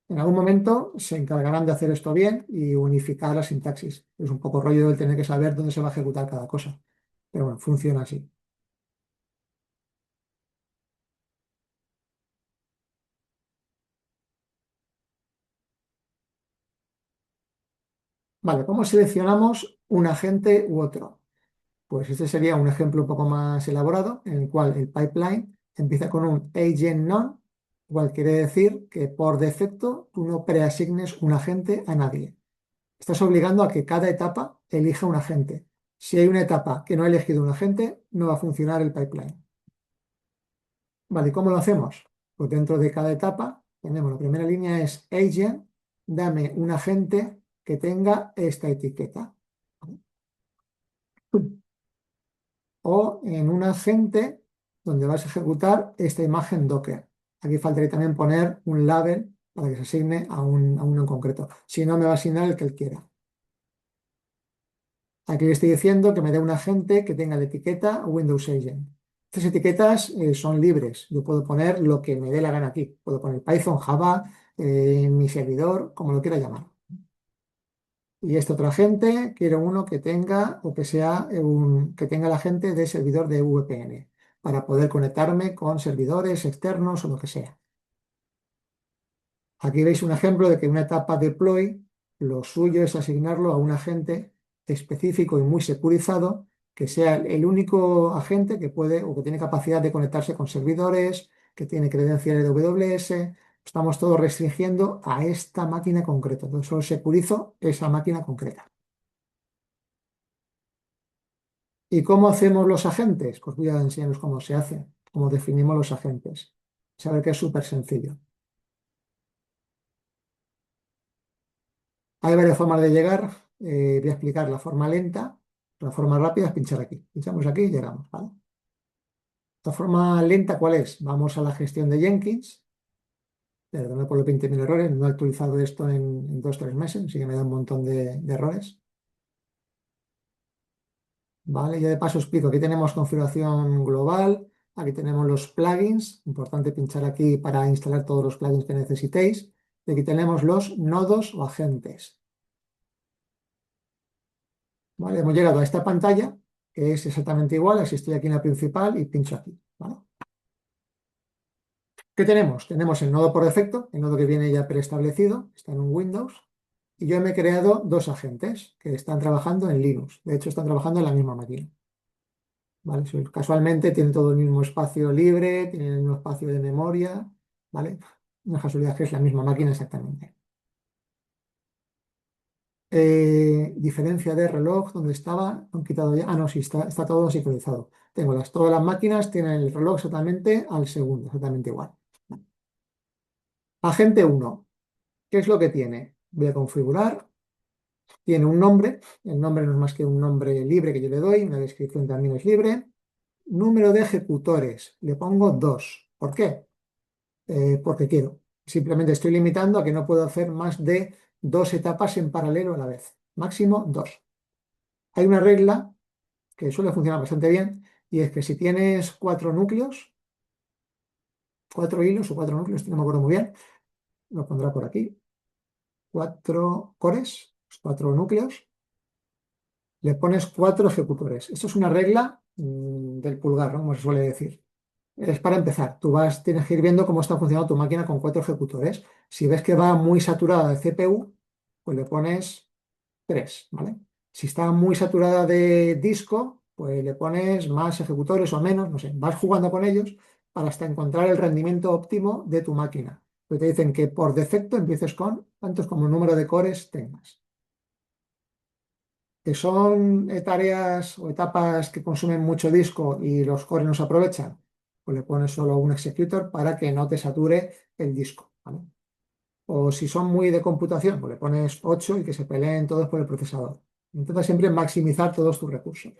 En algún momento se encargarán de hacer esto bien y unificar la sintaxis. Es un poco rollo el tener que saber dónde se va a ejecutar cada cosa. Pero bueno, funciona así. Vale, ¿cómo seleccionamos un agente u otro? Pues este sería un ejemplo un poco más elaborado en el cual el pipeline empieza con un agent none, igual quiere decir que por defecto tú no preasignes un agente a nadie. Estás obligando a que cada etapa elija un agente. Si hay una etapa que no ha elegido un agente, no va a funcionar el pipeline. Vale, ¿y cómo lo hacemos? Pues dentro de cada etapa tenemos la primera línea es agent, dame un agente que tenga esta etiqueta. ¿Vale? O en un agente donde vas a ejecutar esta imagen Docker. Aquí faltaría también poner un label para que se asigne a uno en concreto. Si no, me va a asignar el que él quiera. Aquí le estoy diciendo que me dé un agente que tenga la etiqueta Windows Agent. Estas etiquetas son libres. Yo puedo poner lo que me dé la gana aquí. Puedo poner Python, Java, mi servidor, como lo quiera llamar. Y este otro agente, quiero uno que tenga o que sea que tenga el agente de servidor de VPN para poder conectarme con servidores externos o lo que sea. Aquí veis un ejemplo de que en una etapa deploy lo suyo es asignarlo a un agente específico y muy securizado que sea el único agente que puede o que tiene capacidad de conectarse con servidores, que tiene credenciales de AWS. Estamos todos restringiendo a esta máquina concreta. Entonces solo securizo esa máquina concreta. ¿Y cómo hacemos los agentes? Pues voy a enseñaros cómo se hace, cómo definimos los agentes. Saber que es súper sencillo. Hay varias formas de llegar. Voy a explicar la forma lenta. La forma rápida es pinchar aquí. Pinchamos aquí y llegamos, ¿vale? La forma lenta, ¿cuál es? Vamos a la gestión de Jenkins. Perdón por los 20.000 errores. No he actualizado esto en 2 o 3 meses, así que me da un montón de errores. Vale, ya de paso explico. Aquí tenemos configuración global. Aquí tenemos los plugins. Importante pinchar aquí para instalar todos los plugins que necesitéis. Y aquí tenemos los nodos o agentes. Vale, hemos llegado a esta pantalla, que es exactamente igual a si estoy aquí en la principal y pincho aquí. ¿Vale? ¿Qué tenemos? Tenemos el nodo por defecto, el nodo que viene ya preestablecido, está en un Windows, y yo me he creado dos agentes que están trabajando en Linux. De hecho, están trabajando en la misma máquina. ¿Vale? Casualmente tienen todo el mismo espacio libre, tienen el mismo espacio de memoria, ¿vale? Una casualidad que es la misma máquina exactamente. Diferencia de reloj, donde estaba, han quitado ya. Ah, no, sí, está todo sincronizado. Todas las máquinas tienen el reloj exactamente al segundo, exactamente igual. Agente uno, ¿qué es lo que tiene? Voy a configurar. Tiene un nombre. El nombre no es más que un nombre libre que yo le doy. Una descripción también es libre. Número de ejecutores. Le pongo 2. ¿Por qué? Porque quiero. Simplemente estoy limitando a que no puedo hacer más de 2 etapas en paralelo a la vez. Máximo 2. Hay una regla que suele funcionar bastante bien y es que si tienes 4 núcleos, 4 hilos o 4 núcleos, no me acuerdo muy bien, lo pondrá por aquí, 4 cores, 4 núcleos, le pones 4 ejecutores. Esto es una regla del pulgar, ¿no? Como se suele decir. Es para empezar. Tienes que ir viendo cómo está funcionando tu máquina con 4 ejecutores. Si ves que va muy saturada de CPU, pues le pones 3, ¿vale? Si está muy saturada de disco, pues le pones más ejecutores o menos, no sé, vas jugando con ellos para hasta encontrar el rendimiento óptimo de tu máquina. Pues te dicen que por defecto empieces con tantos como el número de cores tengas. Que son tareas o etapas que consumen mucho disco y los cores no se aprovechan, pues le pones solo un executor para que no te sature el disco, ¿vale? O si son muy de computación, pues le pones 8 y que se peleen todos por el procesador. Intenta siempre maximizar todos tus recursos.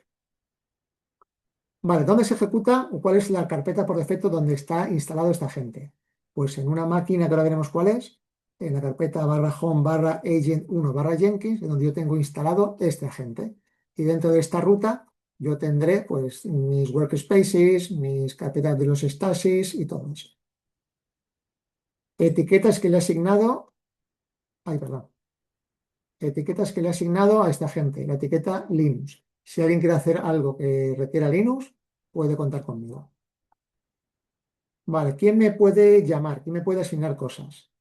Vale, ¿dónde se ejecuta o cuál es la carpeta por defecto donde está instalado esta agente? Pues en una máquina que ahora veremos cuál es, en la carpeta barra home barra agent 1 barra Jenkins, en donde yo tengo instalado este agente. Y dentro de esta ruta yo tendré pues mis workspaces, mis carpetas de los stashes y todo eso. Etiquetas que le he asignado, ay, perdón, etiquetas que le he asignado a esta agente, la etiqueta Linux. Si alguien quiere hacer algo que requiera Linux, puede contar conmigo. Vale, ¿quién me puede llamar? ¿Quién me puede asignar cosas?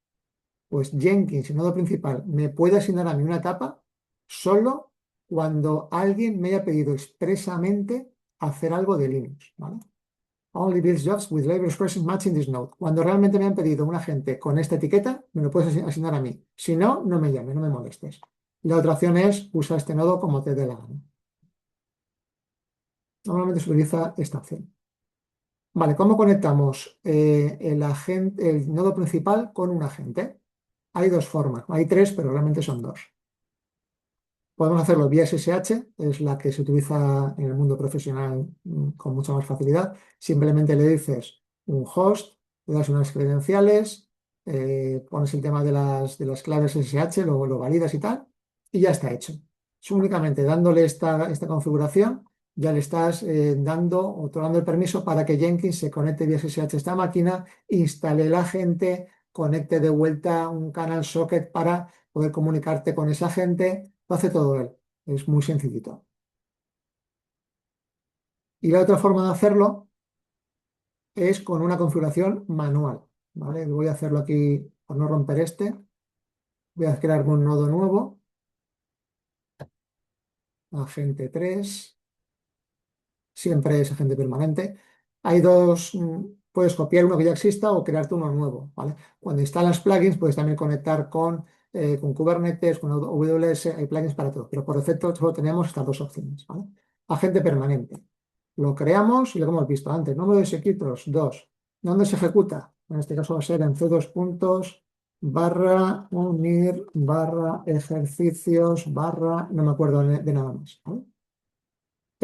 Pues Jenkins, el nodo principal, me puede asignar a mí una etapa solo cuando alguien me haya pedido expresamente hacer algo de Linux, ¿vale? Only builds jobs with label expressions matching this node. Cuando realmente me han pedido un agente con esta etiqueta, me lo puedes asignar a mí. Si no, no me llames, no me molestes. Y la otra opción es usar este nodo como te dé la gana. Normalmente se utiliza esta opción. Vale, ¿cómo conectamos el nodo principal con un agente? Hay dos formas, hay tres, pero realmente son dos. Podemos hacerlo vía SSH, es la que se utiliza en el mundo profesional con mucha más facilidad. Simplemente le dices un host, le das unas credenciales, pones el tema de las claves SSH, luego lo validas y tal, y ya está hecho. Es únicamente dándole esta configuración, ya le estás otorgando el permiso para que Jenkins se conecte vía SSH a esta máquina, instale el agente, conecte de vuelta un canal socket para poder comunicarte con esa gente. Lo hace todo él. Es muy sencillito. Y la otra forma de hacerlo es con una configuración manual. ¿Vale? Voy a hacerlo aquí por no romper este. Voy a crear un nodo nuevo. Agente 3. Siempre es agente permanente. Hay dos, puedes copiar uno que ya exista o crearte uno nuevo, ¿vale? Cuando instalas plugins puedes también conectar con Kubernetes, con AWS, hay plugins para todo, pero por defecto solo tenemos estas dos opciones, ¿vale? Agente permanente. Lo creamos y lo que hemos visto antes. Número de executos, 2. ¿Dónde se ejecuta? En este caso va a ser en C2 puntos barra unir barra ejercicios barra, no me acuerdo de nada más, ¿vale?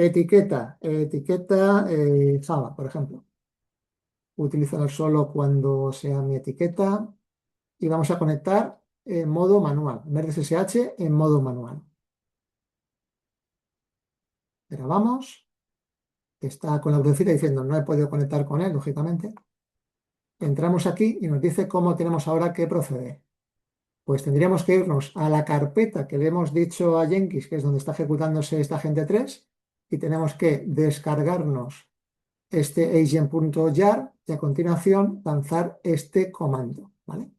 etiqueta Java, por ejemplo. Utilizarlo solo cuando sea mi etiqueta y vamos a conectar en modo manual, en vez de SSH en modo manual. Grabamos, está con la crucecita diciendo no he podido conectar con él, lógicamente. Entramos aquí y nos dice cómo tenemos ahora que proceder. Pues tendríamos que irnos a la carpeta que le hemos dicho a Jenkins, que es donde está ejecutándose esta agente 3, y tenemos que descargarnos este agent.jar y a continuación lanzar este comando, ¿vale?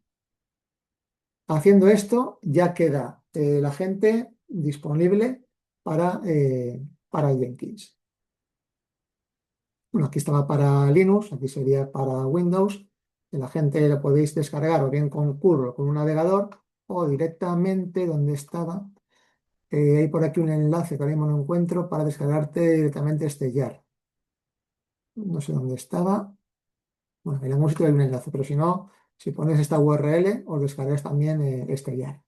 Haciendo esto ya queda la agente disponible para Jenkins. Bueno, aquí estaba para Linux, aquí sería para Windows. La agente lo podéis descargar o bien con curl o con un navegador o directamente donde estaba. Hay por aquí un enlace que ahora mismo no encuentro para descargarte directamente este jar. No sé dónde estaba. Bueno, en algún sitio hay un enlace, pero si no, si pones esta URL, os descargáis también este jar.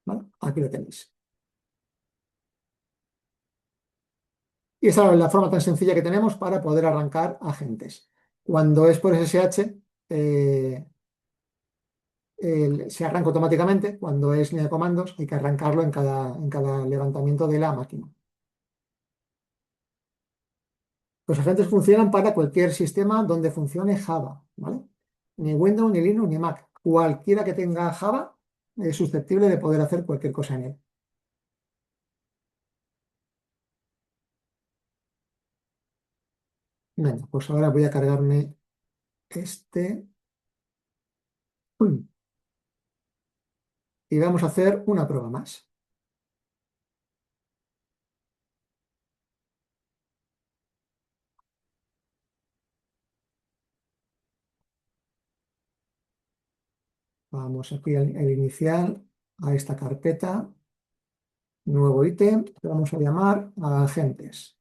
¿Vale? Aquí lo tenéis. Y esa es la forma tan sencilla que tenemos para poder arrancar agentes. Cuando es por SSH, eh, se arranca automáticamente. Cuando es línea de comandos, hay que arrancarlo en cada levantamiento de la máquina. Los agentes funcionan para cualquier sistema donde funcione Java, ¿vale? Ni Windows, ni Linux, ni Mac. Cualquiera que tenga Java es susceptible de poder hacer cualquier cosa en él. Venga, pues ahora voy a cargarme este. Uy, y vamos a hacer una prueba más. Vamos aquí al inicial, a esta carpeta, nuevo ítem, que vamos a llamar a agentes.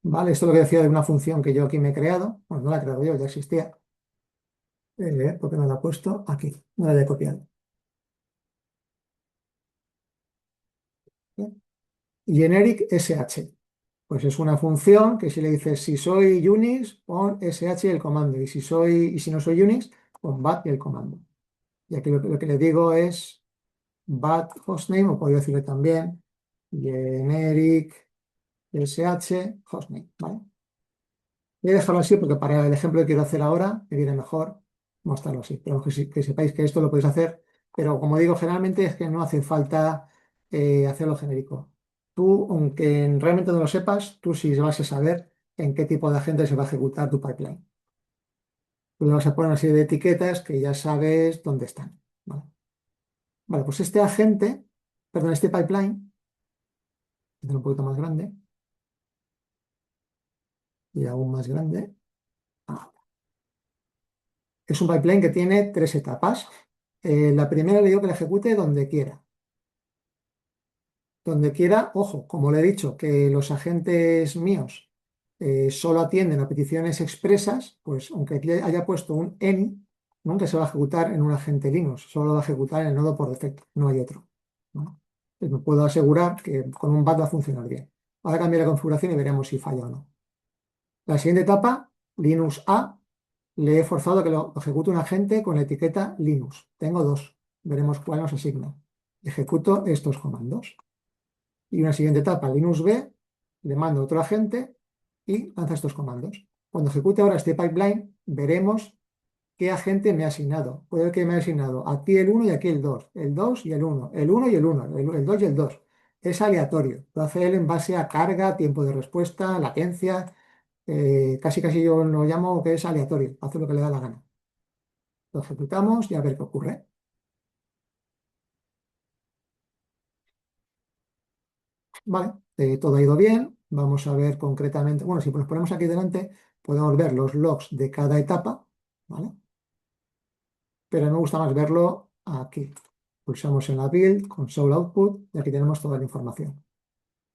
¿Vale? Esto es lo que decía de una función que yo aquí me he creado. Bueno, no la he creado yo, ya existía. ¿Por qué no la he puesto? Aquí, no la he copiado. ¿Bien? Generic SH. Pues es una función que si le dices si soy Unix, pon SH y el comando. Y si no soy Unix, pon bat y el comando. Y aquí lo que le digo es bat hostname, o podría decirle también generic SH hostname, ¿vale? Voy a dejarlo así porque para el ejemplo que quiero hacer ahora me viene mejor mostrarlo así. Pero que sepáis que esto lo podéis hacer. Pero como digo, generalmente es que no hace falta hacerlo genérico. Tú, aunque realmente no lo sepas, tú sí vas a saber en qué tipo de agente se va a ejecutar tu pipeline. Tú le vas a poner una serie de etiquetas que ya sabes dónde están. ¿Vale? Vale, pues este agente, perdón, este pipeline, es un poquito más grande y aún más grande. Ah, es un pipeline que tiene tres etapas. La primera le digo que la ejecute donde quiera. Donde quiera, ojo, como le he dicho, que los agentes míos solo atienden a peticiones expresas, pues aunque aquí haya puesto un any, nunca se va a ejecutar en un agente Linux, solo va a ejecutar en el nodo por defecto, no hay otro, ¿no? Pues me puedo asegurar que con un bat va a funcionar bien. Ahora cambiar la configuración y veremos si falla o no. La siguiente etapa, Linux A, le he forzado que lo ejecute un agente con la etiqueta Linux. Tengo dos, veremos cuál nos asigna. Ejecuto estos comandos. Y una siguiente etapa, Linux B, le mando otro agente y lanza estos comandos. Cuando ejecute ahora este pipeline, veremos qué agente me ha asignado. Puede que me haya asignado aquí el 1 y aquí el 2 y el 1, el 1 y el 1, el 2 y el 2. Es aleatorio. Lo hace él en base a carga, tiempo de respuesta, latencia. Casi casi yo lo llamo que es aleatorio. Hace lo que le da la gana. Lo ejecutamos y a ver qué ocurre. Vale, todo ha ido bien. Vamos a ver concretamente, bueno, si nos ponemos aquí delante, podemos ver los logs de cada etapa, ¿vale? Pero me gusta más verlo aquí. Pulsamos en la build, console output, y aquí tenemos toda la información.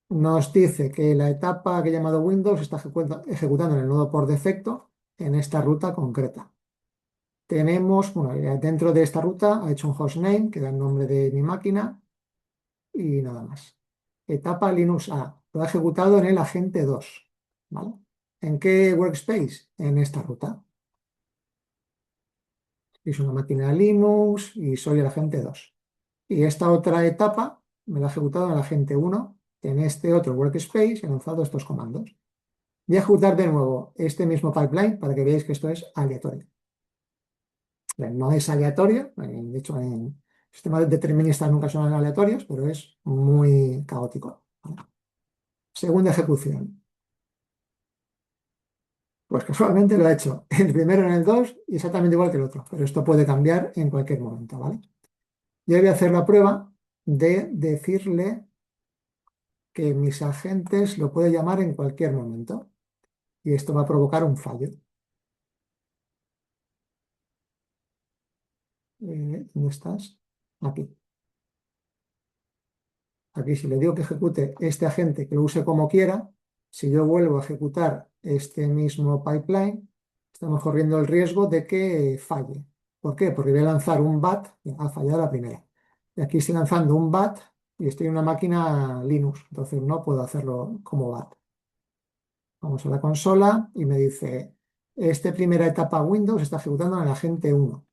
Nos dice que la etapa que he llamado Windows está ejecutando en el nodo por defecto en esta ruta concreta. tenemos, bueno, dentro de esta ruta ha hecho un hostname que da el nombre de mi máquina y nada más. Etapa Linux A. Lo ha ejecutado en el agente 2. ¿Vale? ¿En qué workspace? En esta ruta. Es una máquina Linux y soy el agente 2. Y esta otra etapa me la ha ejecutado en el agente 1. En este otro workspace he lanzado estos comandos. Voy a ejecutar de nuevo este mismo pipeline para que veáis que esto es aleatorio. Bien, no es aleatorio, de hecho en sistemas deterministas nunca son aleatorios, pero es muy caótico. ¿Vale? Segunda ejecución. Pues casualmente lo ha hecho el primero en el 2 y exactamente igual que el otro, pero esto puede cambiar en cualquier momento, ¿vale? Yo voy a hacer la prueba de decirle que mis agentes lo puede llamar en cualquier momento y esto va a provocar un fallo. ¿Dónde estás? Aquí. Aquí si le digo que ejecute este agente, que lo use como quiera, si yo vuelvo a ejecutar este mismo pipeline, estamos corriendo el riesgo de que falle. ¿Por qué? Porque voy a lanzar un BAT, ha fallado la primera. Y aquí estoy lanzando un BAT y estoy en una máquina Linux, entonces no puedo hacerlo como BAT. Vamos a la consola y me dice, esta primera etapa Windows está ejecutando en el agente 1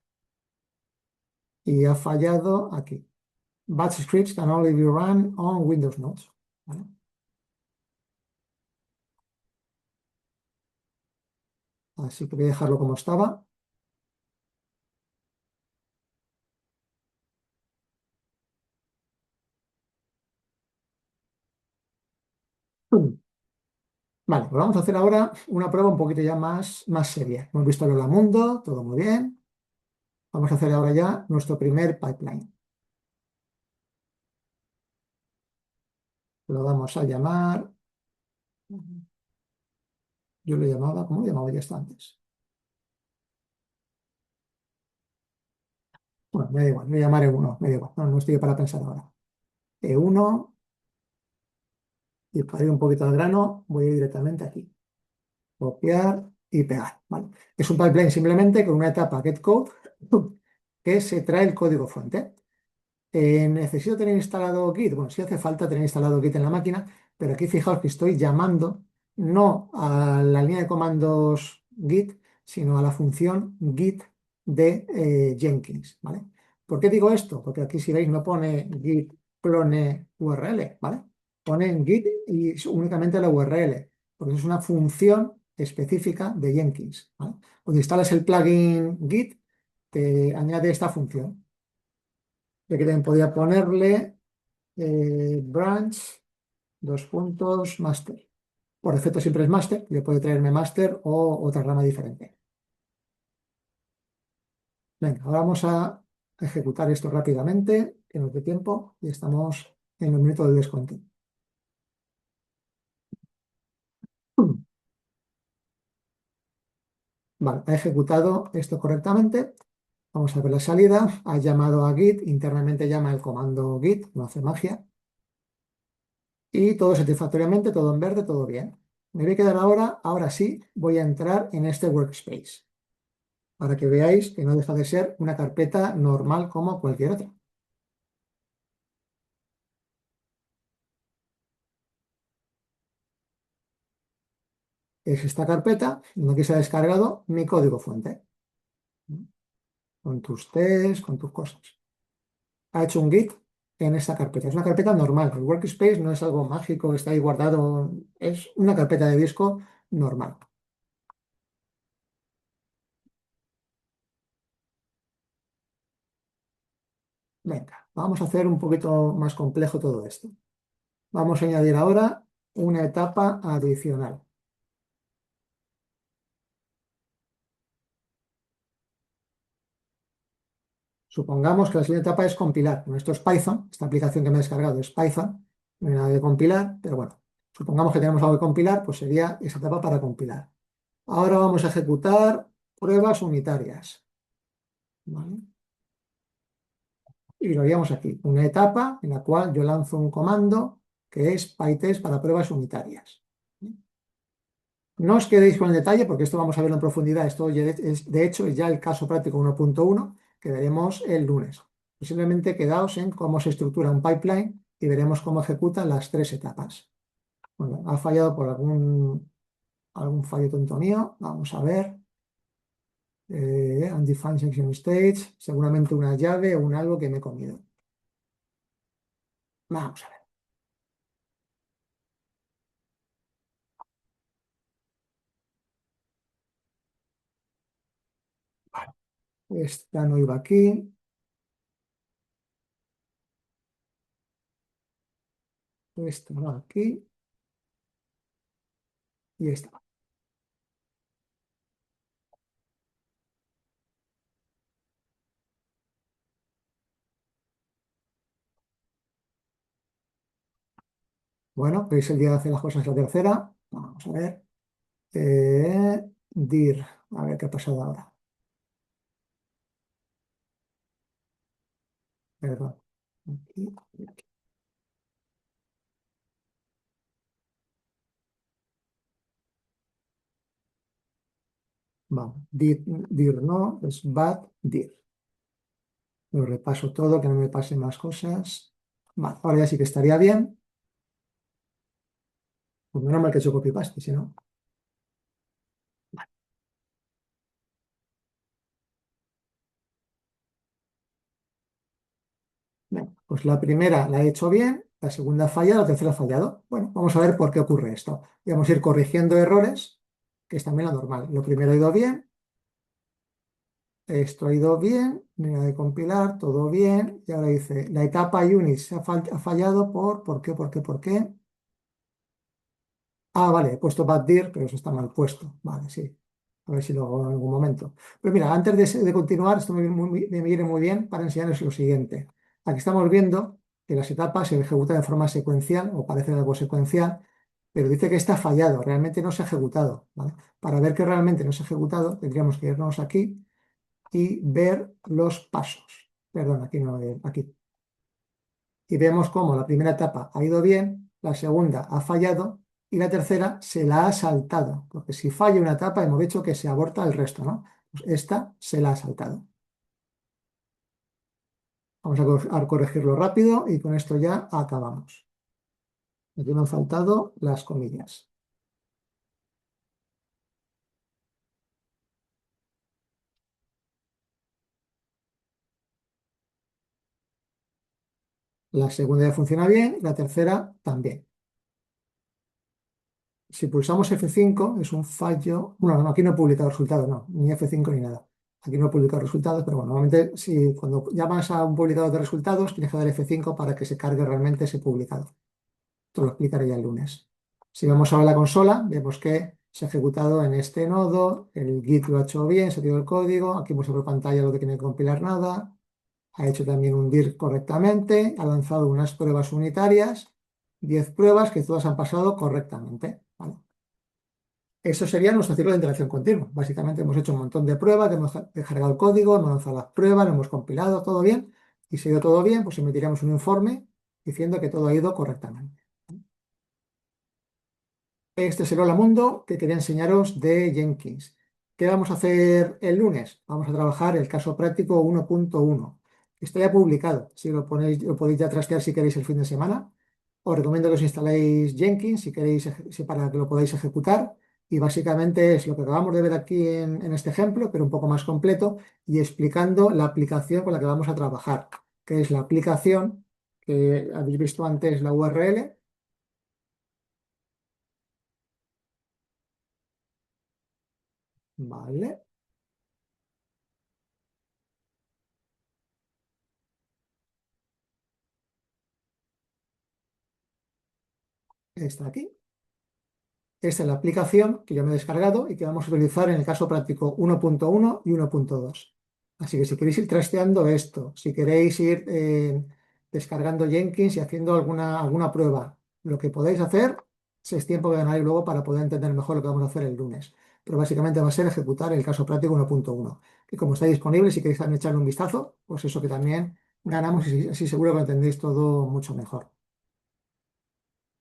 y ha fallado aquí. Batch scripts can only be run on Windows nodes. ¿Vale? Así que voy a dejarlo como estaba. Vale, pues vamos a hacer ahora una prueba un poquito ya más seria. Hemos visto el Hola Mundo, todo muy bien. Vamos a hacer ahora ya nuestro primer pipeline. Lo vamos a llamar, yo lo llamaba, ¿cómo lo llamaba ya esto antes? Bueno, me da igual, voy a llamar E1, me da igual, no estoy para pensar ahora. E1, y para ir un poquito al grano, voy a ir directamente aquí. Copiar y pegar, ¿vale? Es un pipeline simplemente con una etapa getCode que se trae el código fuente. ¿Necesito tener instalado Git? Bueno, sí hace falta tener instalado Git en la máquina, pero aquí fijaos que estoy llamando no a la línea de comandos Git, sino a la función Git de Jenkins, ¿vale? ¿Por qué digo esto? Porque aquí, si veis, no pone Git clone URL, ¿vale? Pone Git y únicamente la URL, porque es una función específica de Jenkins, ¿vale? Cuando instalas el plugin Git, te añade esta función. Yo aquí también podía ponerle branch, dos puntos, master. Por defecto siempre es master, yo puedo traerme master o otra rama diferente. Venga, ahora vamos a ejecutar esto rápidamente, que nos dé tiempo, y estamos en el minuto de descuento. Vale, ha ejecutado esto correctamente. Vamos a ver la salida. Ha llamado a Git, internamente llama el comando Git, no hace magia. Y todo satisfactoriamente, todo en verde, todo bien. Me voy a quedar ahora sí, voy a entrar en este workspace para que veáis que no deja de ser una carpeta normal como cualquier otra. Es esta carpeta donde se ha descargado mi código fuente, con tus tests, con tus cosas. Ha hecho un git en esta carpeta. Es una carpeta normal. El workspace no es algo mágico, está ahí guardado. Es una carpeta de disco normal. Venga, vamos a hacer un poquito más complejo todo esto. Vamos a añadir ahora una etapa adicional. Supongamos que la siguiente etapa es compilar. Bueno, esto es Python, esta aplicación que me he descargado es Python, no hay nada de compilar, pero bueno, supongamos que tenemos algo de compilar, pues sería esa etapa para compilar. Ahora vamos a ejecutar pruebas unitarias, ¿vale? Y lo haríamos aquí, una etapa en la cual yo lanzo un comando que es PyTest para pruebas unitarias. No os quedéis con el detalle porque esto vamos a verlo en profundidad. Esto de hecho es ya el caso práctico 1.1 que veremos el lunes. Simplemente quedaos en cómo se estructura un pipeline y veremos cómo ejecutan las tres etapas. Bueno, ha fallado por algún fallo tonto mío. Vamos a ver. Undefined section stage. Seguramente una llave o un algo que me he comido. Vamos a ver. Vale. Esta no iba aquí. Esta va aquí. Y esta va. Bueno, veis el día de hacer las cosas la tercera. Vamos a ver. Dir. A ver qué ha pasado ahora. Perdón. Aquí, aquí. Vamos. Dir no, es bad dir. Lo repaso todo, que no me pasen más cosas. Vale, ahora ya sí que estaría bien. Pues menos mal que he hecho copy-paste, si no. Bueno, pues la primera la he hecho bien, la segunda ha fallado, la tercera ha fallado. Bueno, vamos a ver por qué ocurre esto. Y vamos a ir corrigiendo errores, que es también lo normal. Lo primero ha ido bien, esto ha ido bien, línea de compilar, todo bien. Y ahora dice, la etapa unit ha fallado ¿por qué? Ah, vale, he puesto bad dir, pero eso está mal puesto. Vale, sí. A ver si lo hago en algún momento. Pues mira, antes de continuar, esto me viene muy bien para enseñaros lo siguiente. Aquí estamos viendo que las etapas se ejecutan de forma secuencial o parece algo secuencial, pero dice que está fallado, realmente no se ha ejecutado, ¿vale? Para ver que realmente no se ha ejecutado, tendríamos que irnos aquí y ver los pasos. Perdón, aquí no, aquí. Y vemos cómo la primera etapa ha ido bien, la segunda ha fallado y la tercera se la ha saltado. Porque si falla una etapa, hemos dicho que se aborta el resto, ¿no? Pues esta se la ha saltado. Vamos a corregirlo rápido y con esto ya acabamos. Aquí me han faltado las comillas. La segunda ya funciona bien, la tercera también. Si pulsamos F5 es un fallo. Bueno, no, aquí no he publicado resultados, no, ni F5 ni nada. Aquí no he publicado resultados, pero bueno, normalmente si cuando llamas a un publicador de resultados tienes que dar F5 para que se cargue realmente ese publicado. Esto lo explicaré ya el lunes. Si vamos ahora a la consola, vemos que se ha ejecutado en este nodo, el Git lo ha hecho bien, se ha tirado el código, aquí hemos por pantalla lo que tiene que compilar nada, ha hecho también un dir correctamente, ha lanzado unas pruebas unitarias, 10 pruebas que todas han pasado correctamente. ¿Vale? Eso sería nuestro ciclo de interacción continua. Básicamente hemos hecho un montón de pruebas, hemos descargado el código, hemos lanzado las pruebas, lo hemos compilado, todo bien. Y si ha ido todo bien, pues emitiremos un informe diciendo que todo ha ido correctamente. Este es el Hola Mundo que quería enseñaros de Jenkins. ¿Qué vamos a hacer el lunes? Vamos a trabajar el caso práctico 1.1. Está ya publicado. Si lo ponéis, lo podéis ya trastear si queréis el fin de semana. Os recomiendo que os instaléis Jenkins si queréis, para que lo podáis ejecutar. Y básicamente es lo que acabamos de ver aquí en este ejemplo, pero un poco más completo y explicando la aplicación con la que vamos a trabajar, que es la aplicación que habéis visto antes, la URL. Vale, está aquí. Esta es la aplicación que yo me he descargado y que vamos a utilizar en el caso práctico 1.1 y 1.2. Así que si queréis ir trasteando esto, si queréis ir descargando Jenkins y haciendo alguna prueba, lo que podéis hacer es tiempo que ganáis luego para poder entender mejor lo que vamos a hacer el lunes. Pero básicamente va a ser ejecutar el caso práctico 1.1. Y como está disponible, si queréis también echarle un vistazo, pues eso que también ganamos y así seguro que lo entendéis todo mucho mejor.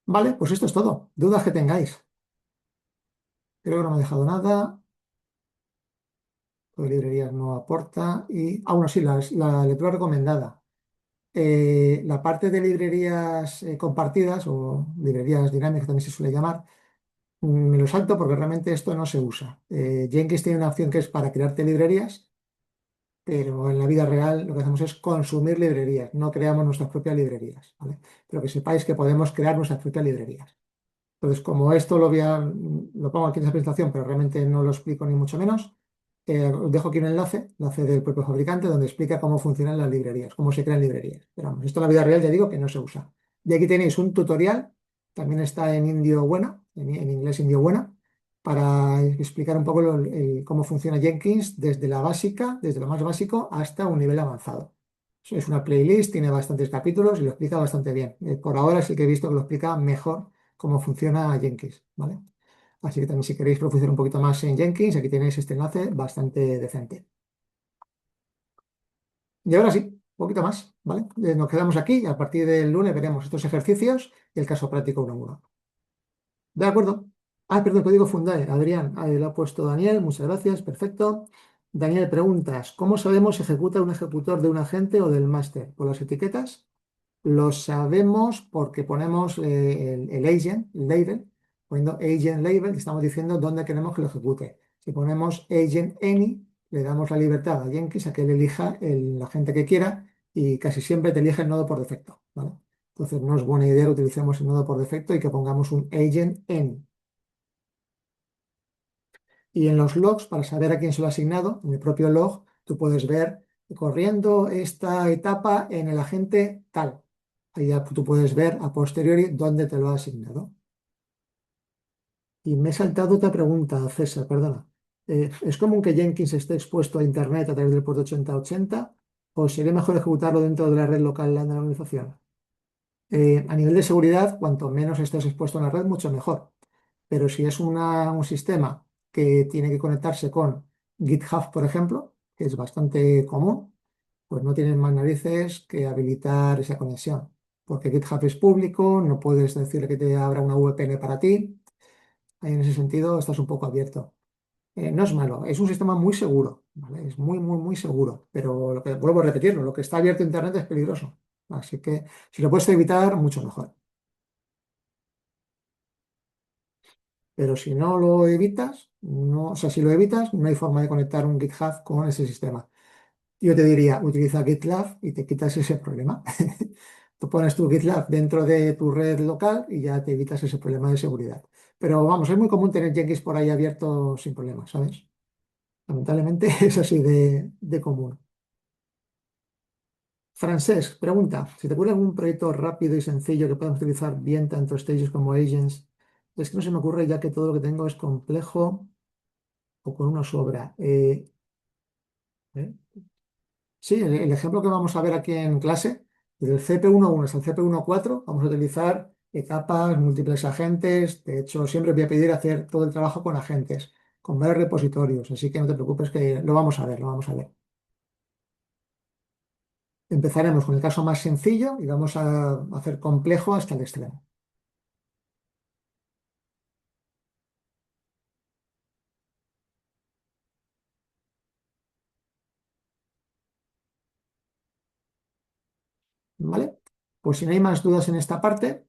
Vale, pues esto es todo. Dudas que tengáis. Creo que no me ha dejado nada. Pues librerías no aporta. Y, bueno, sí, la lectura recomendada. La parte de librerías compartidas o librerías dinámicas también se suele llamar, me lo salto porque realmente esto no se usa. Jenkins tiene una opción que es para crearte librerías, pero en la vida real lo que hacemos es consumir librerías, no creamos nuestras propias librerías, ¿vale? Pero que sepáis que podemos crear nuestras propias librerías. Entonces, como esto lo pongo aquí en esa presentación, pero realmente no lo explico ni mucho menos, os dejo aquí un enlace del propio fabricante, donde explica cómo funcionan las librerías, cómo se crean librerías. Pero vamos, esto en la vida real ya digo que no se usa. Y aquí tenéis un tutorial, también está en indio buena, en inglés indio buena, para explicar un poco cómo funciona Jenkins desde la básica, desde lo más básico hasta un nivel avanzado. Es una playlist, tiene bastantes capítulos y lo explica bastante bien. Por ahora es el que he visto que lo explica mejor cómo funciona Jenkins, ¿vale? Así que también si queréis profundizar un poquito más en Jenkins, aquí tenéis este enlace bastante decente. Y ahora sí, un poquito más, ¿vale? Nos quedamos aquí y a partir del lunes veremos estos ejercicios y el caso práctico 1 a 1. ¿De acuerdo? Ah, perdón, código Fundae, Adrián, ahí lo ha puesto Daniel, muchas gracias, perfecto. Daniel, preguntas, ¿cómo sabemos si ejecuta un ejecutor de un agente o del máster? ¿Por las etiquetas? Lo sabemos porque ponemos el agent label. Poniendo agent label, estamos diciendo dónde queremos que lo ejecute. Si ponemos agent any, le damos la libertad a Jenkins a que él elija el agente que quiera y casi siempre te elige el nodo por defecto, ¿vale? Entonces no es buena idea que utilicemos el nodo por defecto y que pongamos un agent any. Y en los logs, para saber a quién se lo ha asignado, en el propio log, tú puedes ver corriendo esta etapa en el agente tal. Ahí ya tú puedes ver a posteriori dónde te lo ha asignado. Y me he saltado otra pregunta, César, perdona. ¿Es común que Jenkins esté expuesto a Internet a través del puerto 8080 o sería mejor ejecutarlo dentro de la red local de la organización? A nivel de seguridad, cuanto menos estés expuesto a la red, mucho mejor. Pero si es un sistema que tiene que conectarse con GitHub, por ejemplo, que es bastante común, pues no tienes más narices que habilitar esa conexión. Porque GitHub es público, no puedes decirle que te abra una VPN para ti. Ahí en ese sentido estás un poco abierto. No es malo, es un sistema muy seguro, ¿vale? Es muy, muy, muy seguro. Pero lo que vuelvo a repetirlo, lo que está abierto a Internet es peligroso. Así que si lo puedes evitar, mucho mejor. Pero si no lo evitas, no, o sea, si lo evitas, no hay forma de conectar un GitHub con ese sistema. Yo te diría, utiliza GitLab y te quitas ese problema. Tú pones tu GitLab dentro de tu red local y ya te evitas ese problema de seguridad. Pero vamos, es muy común tener Jenkins por ahí abierto sin problemas, ¿sabes? Lamentablemente es así de común. Francesc pregunta, si te ocurre algún proyecto rápido y sencillo que podamos utilizar bien tanto Stages como Agents, es que no se me ocurre ya que todo lo que tengo es complejo o con una sobra. ¿Eh? Sí, el ejemplo que vamos a ver aquí en clase, desde el CP1.1 hasta el CP1.4, vamos a utilizar etapas, múltiples agentes. De hecho, siempre voy a pedir hacer todo el trabajo con agentes, con varios repositorios. Así que no te preocupes que lo vamos a ver, lo vamos a ver. Empezaremos con el caso más sencillo y vamos a hacer complejo hasta el extremo. ¿Vale? Pues si no hay más dudas en esta parte,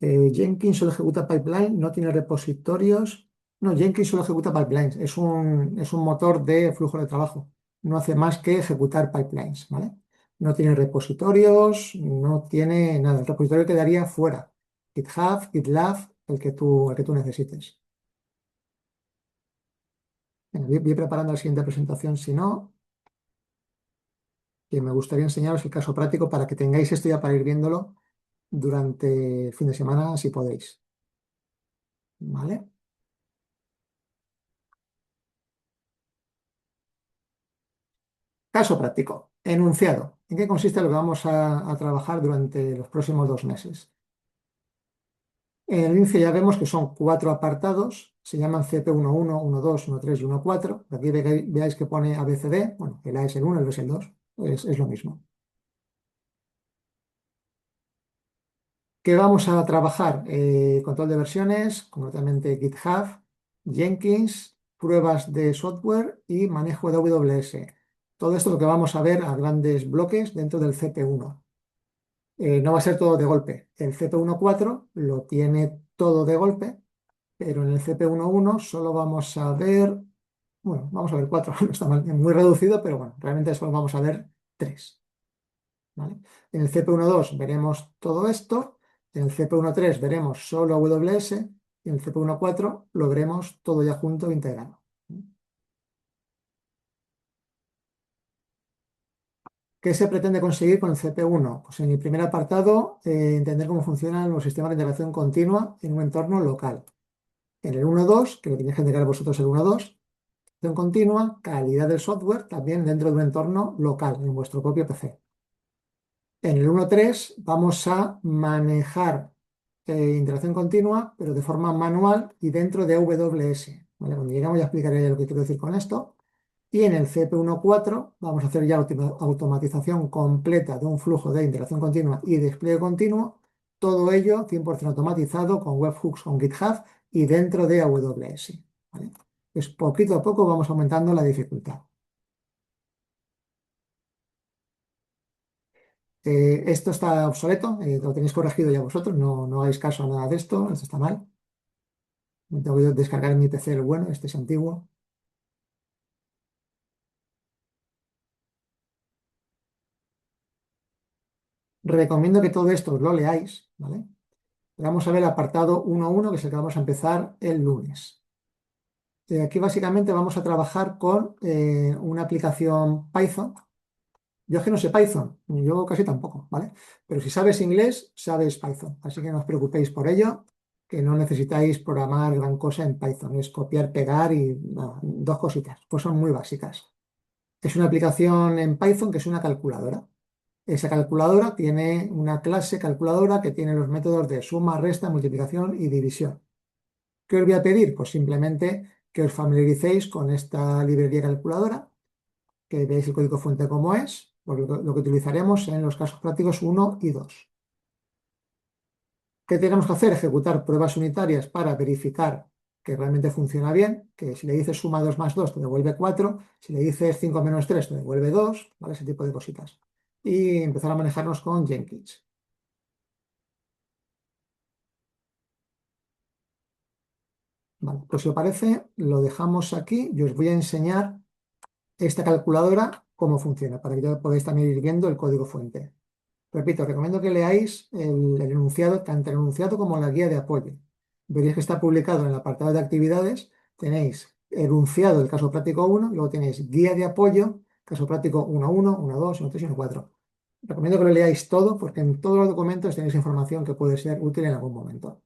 eh, Jenkins solo ejecuta pipeline, no tiene repositorios. No, Jenkins solo ejecuta pipelines. Es un motor de flujo de trabajo. No hace más que ejecutar pipelines, ¿vale? No tiene repositorios, no tiene nada. El repositorio quedaría fuera. GitHub, GitLab, el que tú necesites. Venga, voy preparando la siguiente presentación, si no, que me gustaría enseñaros el caso práctico para que tengáis esto ya para ir viéndolo durante el fin de semana, si podéis. ¿Vale? Caso práctico. Enunciado. ¿En qué consiste lo que vamos a trabajar durante los próximos 2 meses? En el inicio ya vemos que son 4 apartados. Se llaman CP11, 1.2, 1.3 y 1.4. Aquí veáis que pone ABCD. Bueno, el A es el 1, el B es el 2. Es lo mismo. ¿Qué vamos a trabajar? Control de versiones, concretamente GitHub, Jenkins, pruebas de software y manejo de AWS. Todo esto es lo que vamos a ver a grandes bloques dentro del CP1. No va a ser todo de golpe. El CP1.4 lo tiene todo de golpe, pero en el CP1.1 solo vamos a ver, bueno, vamos a ver cuatro, no está mal, muy reducido, pero bueno, realmente solo vamos a ver tres. ¿Vale? En el CP1.2 veremos todo esto, en el CP1.3 veremos solo AWS y en el CP1.4 lo veremos todo ya junto e integrado. ¿Qué se pretende conseguir con el CP1? Pues en el primer apartado, entender cómo funcionan los sistemas de integración continua en un entorno local. En el 1.2, que lo tenéis que integrar vosotros el 1.2, integración continua, calidad del software también dentro de un entorno local, en vuestro propio PC. En el 1.3 vamos a manejar integración continua, pero de forma manual y dentro de AWS. ¿Vale? Cuando lleguemos ya explicaré lo que quiero decir con esto. Y en el CP1.4 vamos a hacer ya automatización completa de un flujo de integración continua y despliegue continuo. Todo ello 100% automatizado con webhooks con GitHub y dentro de AWS. ¿Vale? Pues poquito a poco vamos aumentando la dificultad. Esto está obsoleto, lo tenéis corregido ya vosotros, no hagáis caso a nada de esto está mal. Me tengo que descargar en mi PC el bueno, este es antiguo. Recomiendo que todo esto os lo leáis, ¿vale? Vamos a ver el apartado 1.1, que es el que vamos a empezar el lunes. Aquí básicamente vamos a trabajar con una aplicación Python. Yo es que no sé Python, yo casi tampoco, ¿vale? Pero si sabes inglés, sabes Python. Así que no os preocupéis por ello, que no necesitáis programar gran cosa en Python. Es copiar, pegar y nada, dos cositas, pues son muy básicas. Es una aplicación en Python que es una calculadora. Esa calculadora tiene una clase calculadora que tiene los métodos de suma, resta, multiplicación y división. ¿Qué os voy a pedir? Pues simplemente que os familiaricéis con esta librería calculadora, que veáis el código fuente como es, pues lo que utilizaremos en los casos prácticos 1 y 2. ¿Qué tenemos que hacer? Ejecutar pruebas unitarias para verificar que realmente funciona bien, que si le dices suma 2 más 2 te devuelve 4, si le dices 5 menos 3 te devuelve 2, ¿vale? Ese tipo de cositas. Y empezar a manejarnos con Jenkins. Vale, pues si os parece, lo dejamos aquí y os voy a enseñar esta calculadora cómo funciona, para que ya podáis también ir viendo el código fuente. Repito, recomiendo que leáis el enunciado, tanto el enunciado como la guía de apoyo. Veréis que está publicado en el apartado de actividades. Tenéis enunciado del caso práctico 1, luego tenéis guía de apoyo, caso práctico 1.1, 1.2, 1.3 y 1.4. Recomiendo que lo leáis todo porque en todos los documentos tenéis información que puede ser útil en algún momento.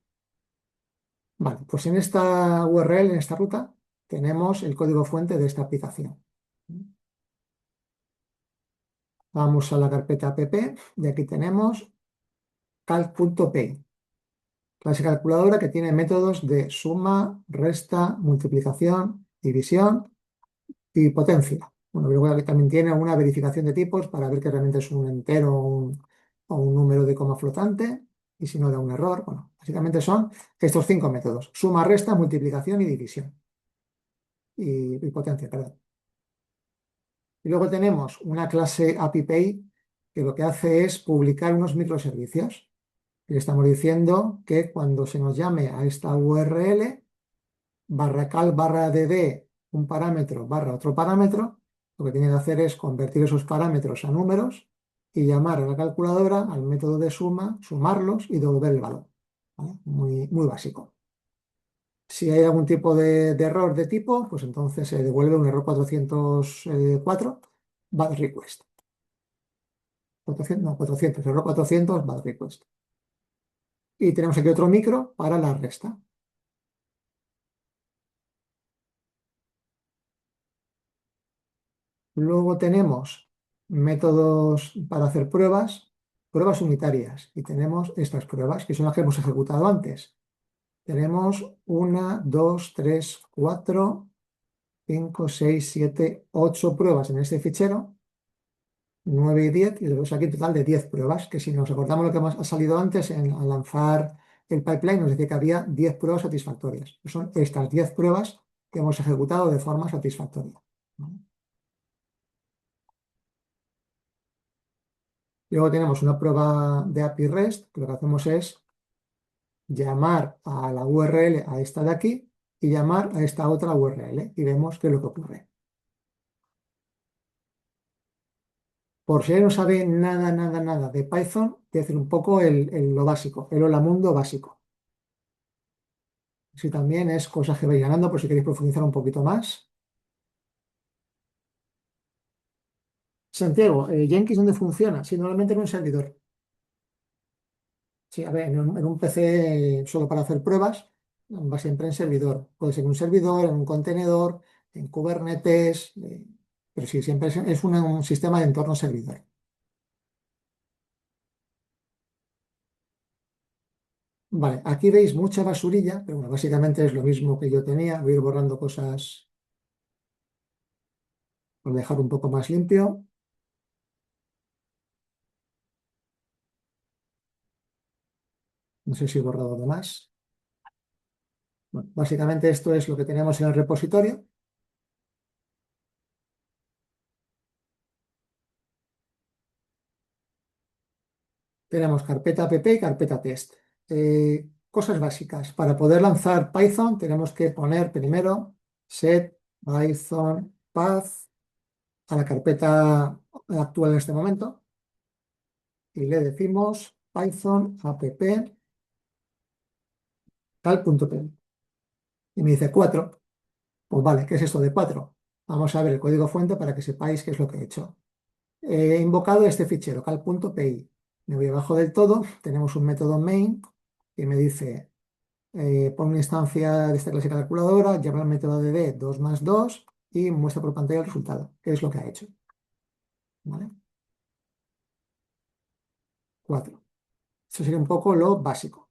Vale, pues en esta URL, en esta ruta, tenemos el código fuente de esta aplicación. Vamos a la carpeta app y aquí tenemos calc.py. Clase calculadora que tiene métodos de suma, resta, multiplicación, división y potencia. Bueno, luego aquí también tiene una verificación de tipos para ver que realmente es un entero o un número de coma flotante y si no da un error. Bueno, básicamente son estos 5 métodos: suma, resta, multiplicación y división y potencia, perdón. Y luego tenemos una clase API que lo que hace es publicar unos microservicios. Le estamos diciendo que cuando se nos llame a esta URL, barra cal barra dd, un parámetro barra otro parámetro, lo que tiene que hacer es convertir esos parámetros a números y llamar a la calculadora al método de suma, sumarlos y devolver el valor. ¿Vale? Muy, muy básico. Si hay algún tipo de error de tipo, pues entonces se devuelve un error 404, bad request. 400, no, 400, error 400, bad request. Y tenemos aquí otro micro para la resta. Luego tenemos métodos para hacer pruebas, pruebas unitarias. Y tenemos estas pruebas, que son las que hemos ejecutado antes. Tenemos 1, 2, 3, 4, 5, 6, 7, 8 pruebas en este fichero. 9 y 10, y tenemos aquí un total de 10 pruebas, que si nos recordamos lo que ha salido antes, al lanzar el pipeline nos decía que había 10 pruebas satisfactorias. Son estas 10 pruebas que hemos ejecutado de forma satisfactoria. ¿Vale? Luego tenemos una prueba de API REST, que lo que hacemos es llamar a la URL a esta de aquí y llamar a esta otra URL y vemos qué es lo que ocurre. Por si alguien no sabe nada, nada, nada de Python, voy a decir un poco lo básico, el hola mundo básico. Si también es cosas que vais ganando, por si queréis profundizar un poquito más. Santiago, Jenkins, ¿dónde funciona? Sí, normalmente en un servidor. Sí, a ver, en un PC solo para hacer pruebas, va siempre en servidor. Puede ser en un servidor, en un contenedor, en Kubernetes, pero sí, siempre es un sistema de entorno servidor. Vale, aquí veis mucha basurilla, pero bueno, básicamente es lo mismo que yo tenía. Voy a ir borrando cosas por dejar un poco más limpio. No sé si he borrado de más. Bueno, básicamente esto es lo que tenemos en el repositorio. Tenemos carpeta app y carpeta test. Cosas básicas. Para poder lanzar Python tenemos que poner primero set Python path a la carpeta actual en este momento y le decimos Python app tal.py. Y me dice 4. Pues vale, ¿qué es esto de 4? Vamos a ver el código fuente para que sepáis qué es lo que he hecho. He invocado este fichero cal.py. Me voy abajo del todo, tenemos un método main que me dice pon una instancia de esta clase calculadora, llama al método de 2 más 2 y muestra por pantalla el resultado, que es lo que ha hecho. ¿Vale? 4. Eso sería un poco lo básico.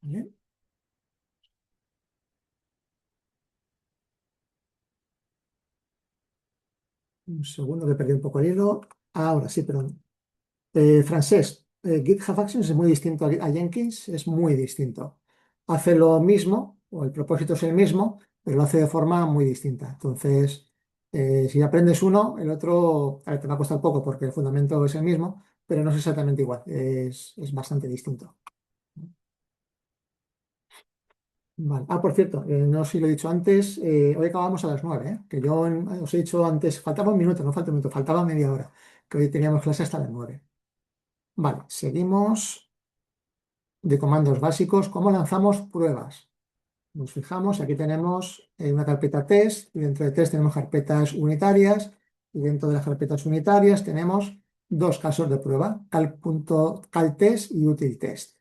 ¿Vale? Un segundo que perdí un poco el hilo. Ahora sí, perdón. Francés, GitHub Actions es muy distinto a Jenkins, es muy distinto. Hace lo mismo, o el propósito es el mismo, pero lo hace de forma muy distinta. Entonces, si aprendes uno, el otro, a ver, te va a costar poco porque el fundamento es el mismo, pero no es exactamente igual, es bastante distinto. Vale. Ah, por cierto, no sé si lo he dicho antes, hoy acabamos a las 9, que yo os he dicho antes, faltaba un minuto, no falta un minuto, faltaba media hora, que hoy teníamos clase hasta las 9. Vale, seguimos de comandos básicos. ¿Cómo lanzamos pruebas? Nos fijamos, aquí tenemos una carpeta test y dentro de test tenemos carpetas unitarias y dentro de las carpetas unitarias tenemos dos casos de prueba, caltest y utiltest.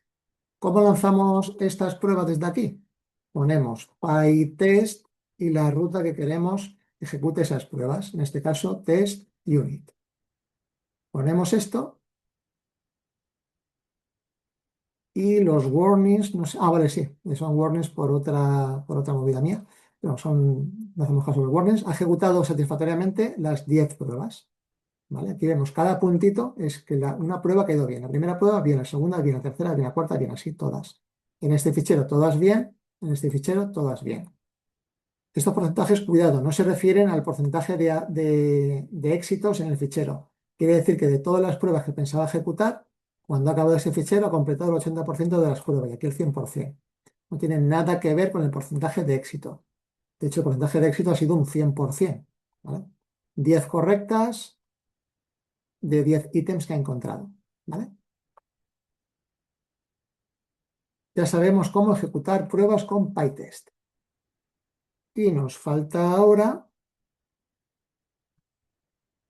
¿Cómo lanzamos estas pruebas desde aquí? Ponemos pytest y la ruta que queremos ejecute esas pruebas, en este caso test unit. Ponemos esto y los warnings, no sé, vale, sí, son warnings por otra movida mía, pero no hacemos caso de los warnings. Ha ejecutado satisfactoriamente las 10 pruebas. ¿Vale? Aquí vemos cada puntito, es que una prueba ha ido bien. La primera prueba bien, la segunda bien, la tercera bien, la cuarta bien, así todas. En este fichero todas bien, en este fichero todas bien. Estos porcentajes, cuidado, no se refieren al porcentaje de éxitos en el fichero. Quiere decir que de todas las pruebas que pensaba ejecutar, cuando ha acabado ese fichero ha completado el 80% de las pruebas y aquí el 100%. No tiene nada que ver con el porcentaje de éxito. De hecho, el porcentaje de éxito ha sido un 100%. ¿Vale? 10 correctas de 10 ítems que ha encontrado. ¿Vale? Ya sabemos cómo ejecutar pruebas con PyTest. Y nos falta ahora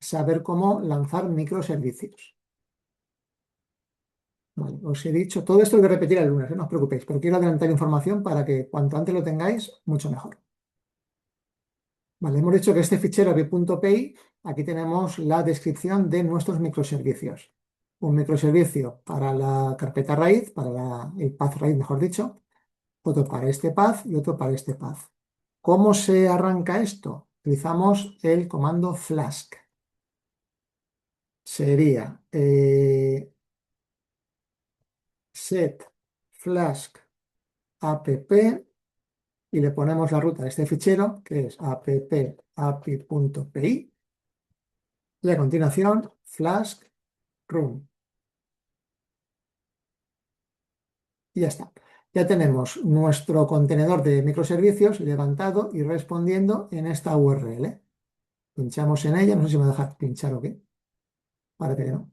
saber cómo lanzar microservicios. Vale, os he dicho, todo esto lo voy a repetir el lunes, no os preocupéis, pero quiero adelantar información para que cuanto antes lo tengáis, mucho mejor. Vale, hemos dicho que este fichero b.py, aquí tenemos la descripción de nuestros microservicios. Un microservicio para la carpeta raíz, el path raíz, mejor dicho, otro para este path y otro para este path. ¿Cómo se arranca esto? Utilizamos el comando flask. Sería set flask app y le ponemos la ruta de este fichero, que es app.api.py, y a continuación flask run. Y ya está. Ya tenemos nuestro contenedor de microservicios levantado y respondiendo en esta URL. Pinchamos en ella, no sé si me va a dejar pinchar o qué. Parece que no.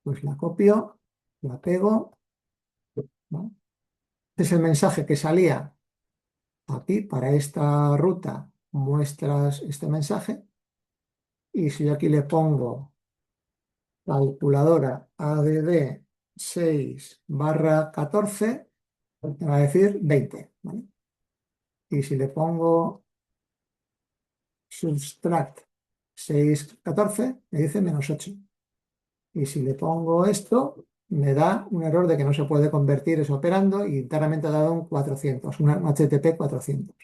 Pues la copio, la pego, ¿no? Este es el mensaje que salía aquí para esta ruta. Muestras este mensaje. Y si yo aquí le pongo calculadora ADD 6/14, me va a decir 20, ¿vale? Y si le pongo subtract 6/14, me dice -8. Y si le pongo esto, me da un error de que no se puede convertir eso operando y internamente ha dado un 400, un HTTP 400.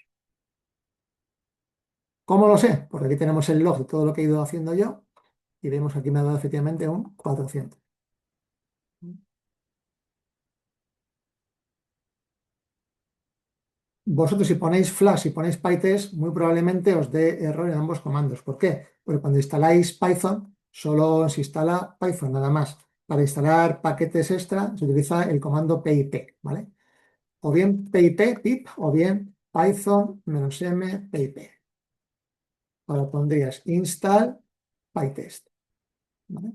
¿Cómo lo sé? Porque aquí tenemos el log de todo lo que he ido haciendo yo y vemos que aquí me ha dado efectivamente un 400. Vosotros si ponéis flash, si ponéis pytest, muy probablemente os dé error en ambos comandos. ¿Por qué? Porque cuando instaláis Python, solo se instala Python nada más. Para instalar paquetes extra se utiliza el comando pip, ¿vale? O bien pip, o bien python-m pip. Ahora pondrías install pytest, ¿vale?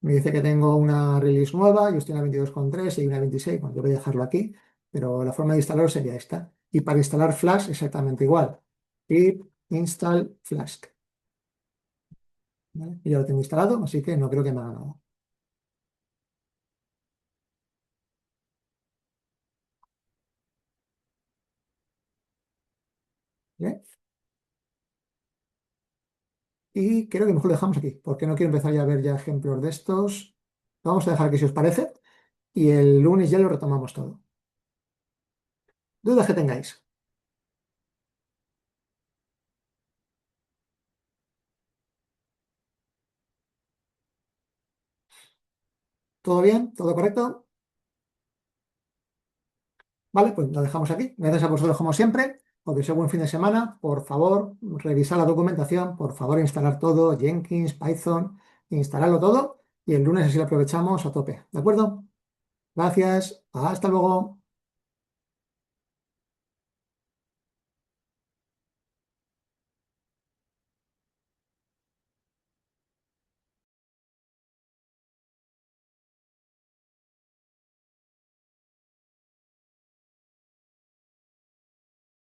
Me dice que tengo una release nueva, yo estoy en la 22.3 y una 26, bueno, yo voy a dejarlo aquí, pero la forma de instalarlo sería esta. Y para instalar Flask exactamente igual. Pip install Flask. ¿Vale? Y ya lo tengo instalado, así que no creo que me haga nada. ¿Vale? Y creo que mejor lo dejamos aquí, porque no quiero empezar ya a ver ya ejemplos de estos. Lo vamos a dejar aquí si os parece, y el lunes ya lo retomamos todo. Dudas que tengáis. ¿Todo bien? ¿Todo correcto? Vale, pues lo dejamos aquí. Gracias a vosotros como siempre. Os deseo buen fin de semana. Por favor, revisar la documentación. Por favor, instalar todo, Jenkins, Python, instalarlo todo. Y el lunes así lo aprovechamos a tope. ¿De acuerdo? Gracias. Hasta luego.